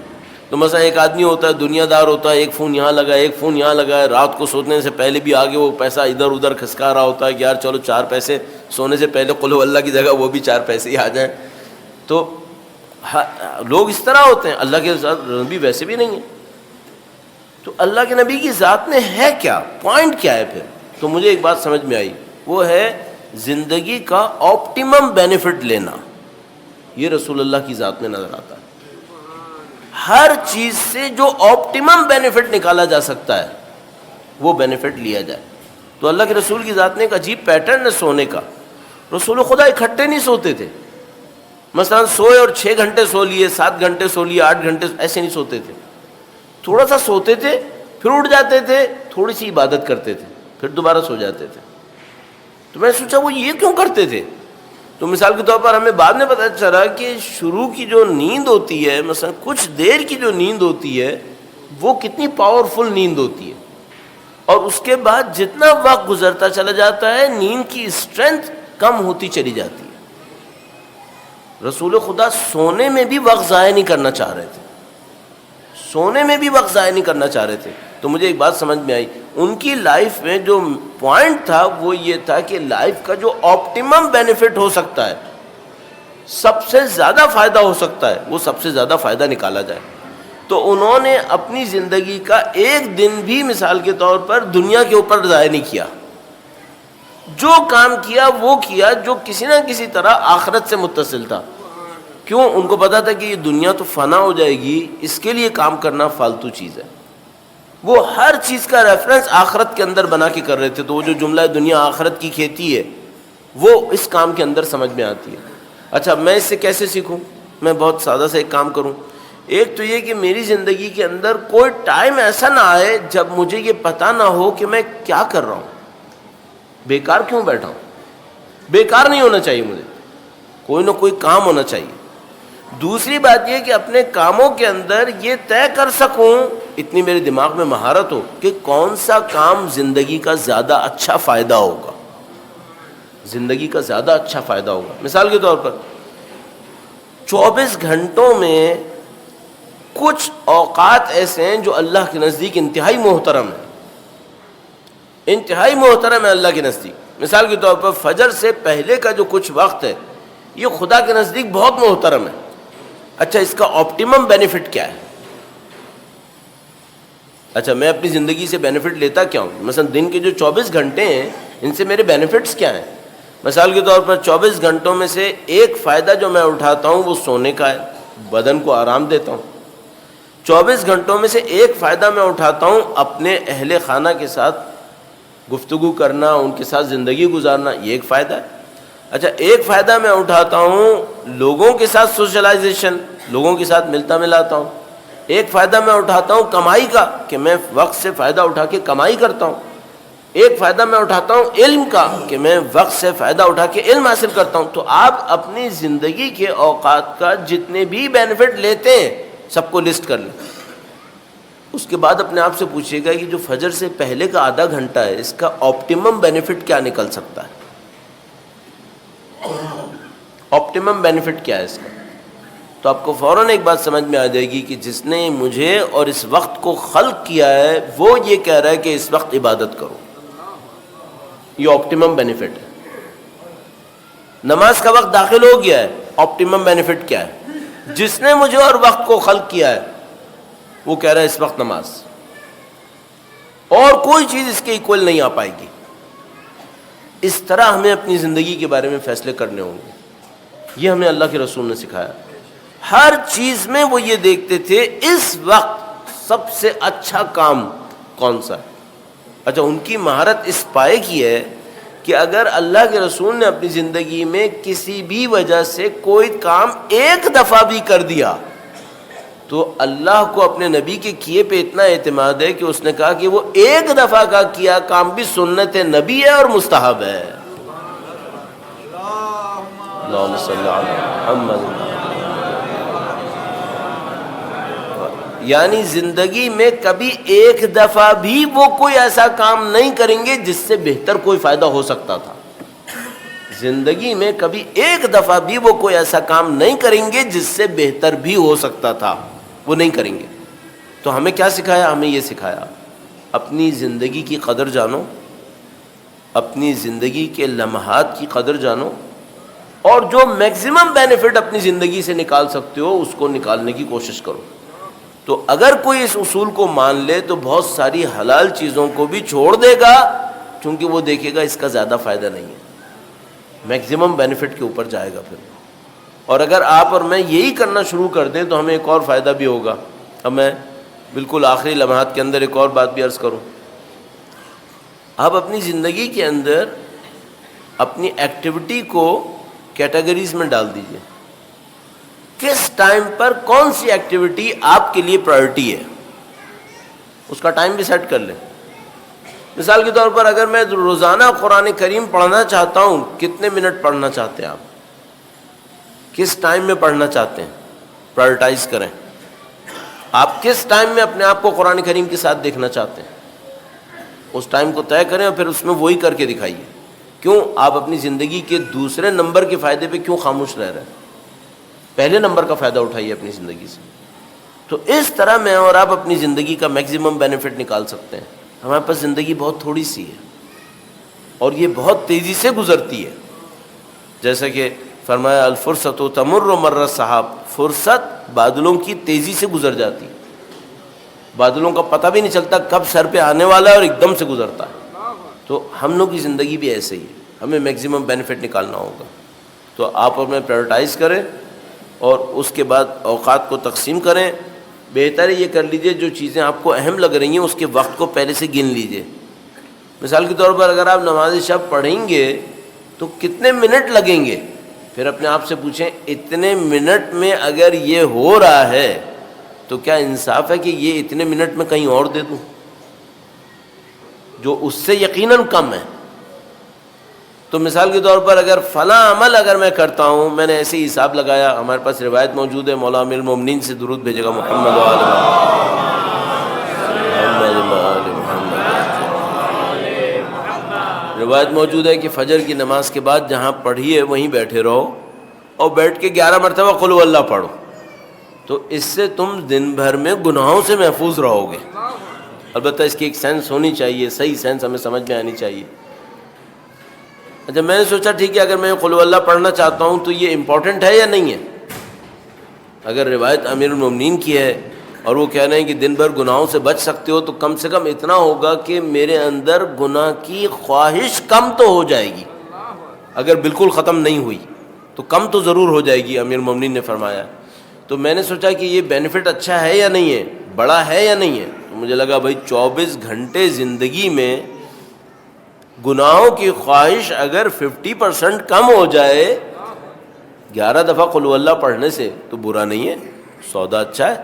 تو مثلا ایک آدمی ہوتا ہے، دنیا دار ہوتا ہے، ایک فون یہاں لگا ہے، ایک فون یہاں لگا ہے، رات کو سونے سے پہلے بھی آگے وہ پیسہ ادھر ادھر کھسکا رہا ہوتا ہے کہ یار چلو 4 پیسے سونے سے پہلے قل ہو اللہ کی جگہ وہ بھی 4 پیسے ہی آ جائیں. تو لوگ اس طرح ہوتے ہیں. اللہ کے نبی ویسے بھی نہیں ہے. تو اللہ کے نبی کی ذات میں ہے کیا؟ پوائنٹ کیا ہے پھر؟ تو مجھے ایک بات سمجھ میں آئی، وہ ہے زندگی کا آپٹیمم بینیفٹ لینا. یہ رسول اللہ کی ذات میں نظر آتا ہے. ہر چیز سے جو آپٹیمم بینیفٹ نکالا جا سکتا ہے وہ بینیفٹ لیا جائے. تو اللہ کے رسول کی ذات نے ایک عجیب پیٹرن ہے سونے کا. رسول خدا اکٹھے نہیں سوتے تھے. مثلا سوئے اور 6 گھنٹے سو لیے، 7 گھنٹے سو لیے، 8 گھنٹے، ایسے نہیں سوتے تھے. تھوڑا سا سوتے تھے، پھر اٹھ جاتے تھے، تھوڑی سی عبادت کرتے تھے، پھر دوبارہ سو جاتے تھے. تو میں نے سوچا وہ یہ کیوں کرتے تھے؟ تو مثال کے طور پر ہمیں بعد میں پتہ چلا کہ شروع کی جو نیند ہوتی ہے، مثلا کچھ دیر کی جو نیند ہوتی ہے، وہ کتنی پاورفل نیند ہوتی ہے. اور اس کے بعد جتنا وقت گزرتا چلا جاتا ہے نیند کی اسٹرینتھ کم ہوتی چلی جاتی ہے. رسول خدا سونے میں بھی وقت ضائع نہیں کرنا چاہ رہے تھے، سونے میں بھی وقت ضائع نہیں کرنا چاہ رہے تھے. تو مجھے ایک بات سمجھ میں آئی، ان کی لائف میں جو پوائنٹ تھا وہ یہ تھا کہ لائف کا جو آپٹیمم بینیفٹ ہو سکتا ہے، سب سے زیادہ فائدہ ہو سکتا ہے، وہ سب سے زیادہ فائدہ نکالا جائے. تو انہوں نے اپنی زندگی کا ایک دن بھی مثال کے طور پر دنیا کے اوپر ضائع نہیں کیا. جو کام کیا وہ کیا جو کسی نہ کسی طرح آخرت سے متصل تھا. کیوں؟ ان کو پتا تھا کہ یہ دنیا تو فنا ہو جائے گی، اس کے لیے کام کرنا فالتو چیز ہے. وہ ہر چیز کا ریفرنس آخرت کے اندر بنا کے کر رہے تھے. تو وہ جو جملہ ہے دنیا آخرت کی کھیتی ہے، وہ اس کام کے اندر سمجھ میں آتی ہے. اچھا میں اس سے کیسے سیکھوں؟ میں بہت سادہ سا ایک کام کروں. ایک تو یہ کہ میری زندگی کے اندر کوئی ٹائم ایسا نہ آئے جب مجھے یہ پتہ نہ ہو کہ میں کیا کر رہا ہوں، بیکار کیوں بیٹھا ہوں. بیکار نہیں ہونا چاہیے، مجھے کوئی نہ کوئی کام ہونا چاہیے. دوسری بات یہ کہ اپنے کاموں کے اندر یہ طے کر سکوں، اتنی میرے دماغ میں مہارت ہو کہ کون سا کام زندگی کا زیادہ اچھا فائدہ ہوگا، زندگی کا زیادہ اچھا فائدہ ہوگا. مثال کے طور پر 24 گھنٹوں میں کچھ اوقات ایسے ہیں جو اللہ کے نزدیک انتہائی محترم ہیں، انتہائی محترم ہے اللہ کے نزدیک. مثال کے طور پر فجر سے پہلے کا جو کچھ وقت ہے یہ خدا کے نزدیک بہت محترم ہے. اچھا اس کا آپٹیمم بینیفٹ کیا ہے؟ اچھا میں اپنی زندگی سے بینیفٹ لیتا کیا ہوں؟ مثلا دن کے جو 24 گھنٹے ہیں ان سے میرے بینیفٹس کیا ہیں؟ مثال کے طور پر 24 گھنٹوں میں سے ایک فائدہ جو میں اٹھاتا ہوں وہ سونے کا ہے، بدن کو آرام دیتا ہوں. 24 گھنٹوں میں سے ایک فائدہ میں اٹھاتا ہوں اپنے اہل خانہ کے ساتھ گفتگو کرنا، ان کے ساتھ زندگی گزارنا، یہ ایک فائدہ ہے. اچھا ایک فائدہ میں اٹھاتا ہوں لوگوں کے ساتھ سوشلائزیشن، لوگوں کے ساتھ ملتا ملاتا ہوں. ایک فائدہ میں اٹھاتا ہوں کمائی کا کہ میں وقت سے فائدہ اٹھا کے کمائی کرتا ہوں. ایک فائدہ میں اٹھاتا ہوں علم کا کہ میں وقت سے فائدہ اٹھا کے علم حاصل کرتا ہوں. تو آپ اپنی زندگی کے اوقات کا جتنے بھی بینیفٹ لیتے ہیں سب کو لسٹ کر لیں. اس کے بعد اپنے آپ سے پوچھیے گا کہ جو فجر سے پہلے کا آدھا گھنٹہ ہے اس کا آپٹیمم بینیفٹ کیا نکل سکتا ہے؟ آپٹیمم بینیفٹ کیا ہے اس کا؟ تو آپ کو فوراً ایک بات سمجھ میں آ جائے گی کہ جس نے مجھے اور اس وقت کو خلق کیا ہے وہ یہ کہہ رہا ہے کہ اس وقت عبادت کرو. یہ آپٹیمم بینیفٹ ہے. نماز کا وقت داخل ہو گیا ہے، آپٹیمم بینیفٹ کیا ہے؟ جس نے مجھے اور وقت کو خلق کیا ہے وہ کہہ رہا ہے اس وقت نماز، اور کوئی چیز اس کے ایکول نہیں آ پائے گی. اس طرح ہمیں اپنی زندگی کے بارے میں فیصلے کرنے ہوں گے. یہ ہمیں اللہ کے رسول نے سکھایا. ہر چیز میں وہ یہ دیکھتے تھے اس وقت سب سے اچھا کام کون سا ہے. اچھا ان کی مہارت اس پائے کی ہے کہ اگر اللہ کے رسول نے اپنی زندگی میں کسی بھی وجہ سے کوئی کام ایک دفعہ بھی کر دیا تو اللہ کو اپنے نبی کے کیے پہ اتنا اعتماد ہے کہ اس نے کہا کہ وہ ایک دفعہ کا کیا کام بھی سنت نبی ہے اور مستحب ہے. اللہم صلی علی محمد. یعنی زندگی میں کبھی ایک دفعہ بھی وہ کوئی ایسا کام نہیں کریں گے جس سے بہتر کوئی فائدہ ہو سکتا تھا. زندگی میں کبھی ایک دفعہ بھی وہ کوئی ایسا کام نہیں کریں گے جس سے بہتر بھی ہو سکتا تھا، وہ نہیں کریں گے. تو ہمیں کیا سکھایا؟ ہمیں یہ سکھایا اپنی زندگی کی قدر جانو، اپنی زندگی کے لمحات کی قدر جانو، اور جو میکسیمم بینیفٹ اپنی زندگی سے نکال سکتے ہو اس کو نکالنے کی کوشش کرو. تو اگر کوئی اس اصول کو مان لے تو بہت ساری حلال چیزوں کو بھی چھوڑ دے گا، چونکہ وہ دیکھے گا اس کا زیادہ فائدہ نہیں ہے، میکسیمم بینیفٹ کے اوپر جائے گا پھر. اور اگر آپ اور میں یہی کرنا شروع کر دیں تو ہمیں ایک اور فائدہ بھی ہوگا. اب میں بالکل آخری لمحات کے اندر ایک اور بات بھی عرض کروں. آپ اپنی زندگی کے اندر اپنی ایکٹیویٹی کو کیٹیگریز میں ڈال دیجئے. کس ٹائم پر کون سی ایکٹیویٹی آپ کے لیے پرائرٹی ہے اس کا ٹائم بھی سیٹ کر لیں. مثال کے طور پر اگر میں روزانہ قرآن کریم پڑھنا چاہتا ہوں، کتنے منٹ پڑھنا چاہتے ہیں آپ؟ کس ٹائم میں پڑھنا چاہتے ہیں؟ پرائرٹائز کریں. آپ کس ٹائم میں اپنے آپ کو قرآن کریم کے ساتھ دیکھنا چاہتے ہیں؟ اس ٹائم کو طے کریں اور پھر اس میں وہی کر کے دکھائیے. کیوں آپ اپنی زندگی کے دوسرے نمبر کے فائدے پہ کیوں خاموش رہ رہے ہیں؟ پہلے نمبر کا فائدہ اٹھائیے اپنی زندگی سے. تو اس طرح میں اور آپ اپنی زندگی کا میکسیمم بینیفٹ نکال سکتے ہیں. ہمارے پاس زندگی بہت تھوڑی سی ہے اور یہ بہت تیزی سے گزرتی ہے. جیسا کہ فرمایا الفرصت تمر مر السحاب، فرصت بادلوں کی تیزی سے گزر جاتی ہے. بادلوں کا پتہ بھی نہیں چلتا کب سر پہ آنے والا ہے اور ایک دم سے گزرتا ہے. تو ہم لوگ کی زندگی بھی ایسے ہی ہے، ہمیں میکسیمم بینیفٹ نکالنا ہوگا. تو آپ اور میں پرائرٹائز کریں اور اس کے بعد اوقات کو تقسیم کریں. بہتر ہے یہ کر لیجئے جو چیزیں آپ کو اہم لگ رہی ہیں اس کے وقت کو پہلے سے گن لیجئے. مثال کے طور پر اگر آپ نماز شب پڑھیں گے تو کتنے منٹ لگیں گے، پھر اپنے آپ سے پوچھیں اتنے منٹ میں اگر یہ ہو رہا ہے تو کیا انصاف ہے کہ یہ اتنے منٹ میں کہیں اور دے دوں جو اس سے یقیناً کم ہے. تو مثال کے طور پر اگر فلاں عمل اگر میں کرتا ہوں، میں نے ایسے ہی حساب لگایا، ہمارے پاس روایت موجود ہے، مولا امیر المومنین سے درود بھیجے گا محمد و آل محمد. روایت موجود ہے کہ فجر کی نماز کے بعد جہاں پڑھی ہے وہیں بیٹھے رہو اور بیٹھ کے 11 مرتبہ قل ہو اللہ پڑھو، تو اس سے تم دن بھر میں گناہوں سے محفوظ رہو گے. البتہ اس کی ایک سینس ہونی چاہیے، صحیح سینس ہمیں سمجھ میں آنی چاہیے. اچھا میں نے سوچا ٹھیک ہے اگر میں قل اللہ پڑھنا چاہتا ہوں تو یہ امپورٹنٹ ہے یا نہیں ہے؟ اگر روایت امیر المومنین کی ہے اور وہ کہہ رہے ہیں کہ دن بھر گناہوں سے بچ سکتے ہو تو کم سے کم اتنا ہوگا کہ میرے اندر گناہ کی خواہش کم تو ہو جائے گی. اگر بالکل ختم نہیں ہوئی تو کم تو ضرور ہو جائے گی، امیر المومنین نے فرمایا. تو میں نے سوچا کہ یہ بینیفٹ اچھا ہے یا نہیں ہے، بڑا ہے یا نہیں ہے. تو مجھے لگا بھائی 24 گھنٹے زندگی میں گناہوں کی خواہش اگر 50% کم ہو جائے 11 دفعہ قل ہو اللہ پڑھنے سے تو برا نہیں ہے، سودا اچھا ہے.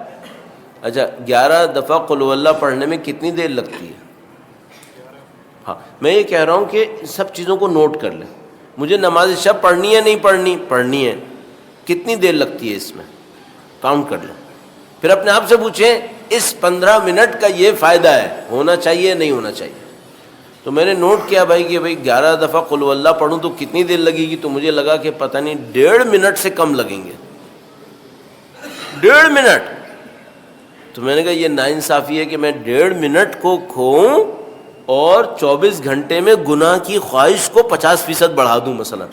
اچھا 11 دفعہ قل ہو اللہ پڑھنے میں کتنی دیر لگتی ہے؟ ہاں میں یہ کہہ رہا ہوں کہ سب چیزوں کو نوٹ کر لیں. مجھے نماز شب پڑھنی ہے نہیں پڑھنی ہے، کتنی دیر لگتی ہے اس میں، کاؤنٹ کر لیں. پھر اپنے آپ سے پوچھیں اس 15 منٹ کا یہ فائدہ ہے، ہونا چاہیے نہیں ہونا چاہیے. تو میں نے نوٹ کیا بھائی کہ 11 دفعہ قل ہو اللہ پڑھوں تو کتنی دیر لگے گی. تو مجھے لگا کہ پتہ نہیں 1.5 منٹ سے کم لگیں گے، 1.5 منٹ. تو میں نے کہا یہ ناانصافی ہے کہ میں 1.5 منٹ کو کھوؤں اور 24 گھنٹے میں گناہ کی خواہش کو 50% بڑھا دوں مثلا.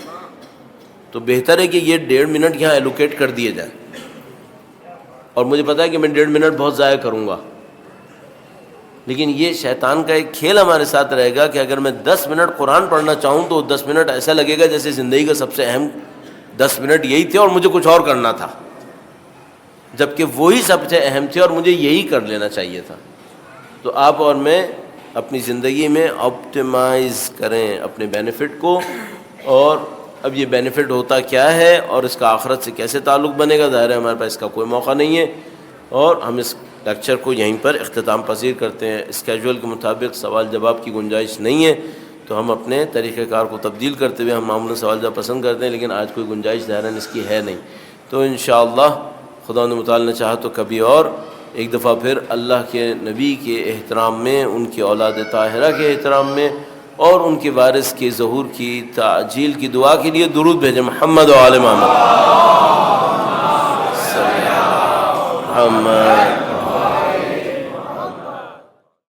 تو بہتر ہے کہ یہ 1.5 منٹ یہاں ایلوکیٹ کر دیے جائے. اور مجھے پتا ہے کہ میں 1.5 منٹ بہت ضائع کروں گا، لیکن یہ شیطان کا ایک کھیل ہمارے ساتھ رہے گا کہ اگر میں 10 منٹ قرآن پڑھنا چاہوں تو 10 منٹ ایسا لگے گا جیسے زندگی کا سب سے اہم 10 منٹ یہی تھے اور مجھے کچھ اور کرنا تھا، جبکہ وہی سب سے اہم تھے اور مجھے یہی کر لینا چاہیے تھا. تو آپ اور میں اپنی زندگی میں آپٹیمائز کریں اپنے بینیفٹ کو. اور اب یہ بینیفٹ ہوتا کیا ہے اور اس کا آخرت سے کیسے تعلق بنے گا، ظاہر ہے ہمارے پاس اس کا کوئی موقع نہیں ہے. اور ہم اس لیکچر کو یہیں پر اختتام پذیر کرتے ہیں. اسکیجول کے مطابق سوال جواب کی گنجائش نہیں ہے تو ہم اپنے طریقہ کار کو تبدیل کرتے ہوئے ہم معمولاً سوال جواب پسند کرتے ہیں، لیکن آج کوئی گنجائش ظاہراً اس کی ہے نہیں. تو انشاءاللہ خدا نے متعال نے چاہا تو کبھی اور ایک دفعہ پھر اللہ کے نبی کے احترام میں، ان کی اولاد طاہرہ کے احترام میں اور ان کے وارث کے ظہور کی تعجیل کی دعا کے لیے درود بھیجیں. محمد و آل محمد.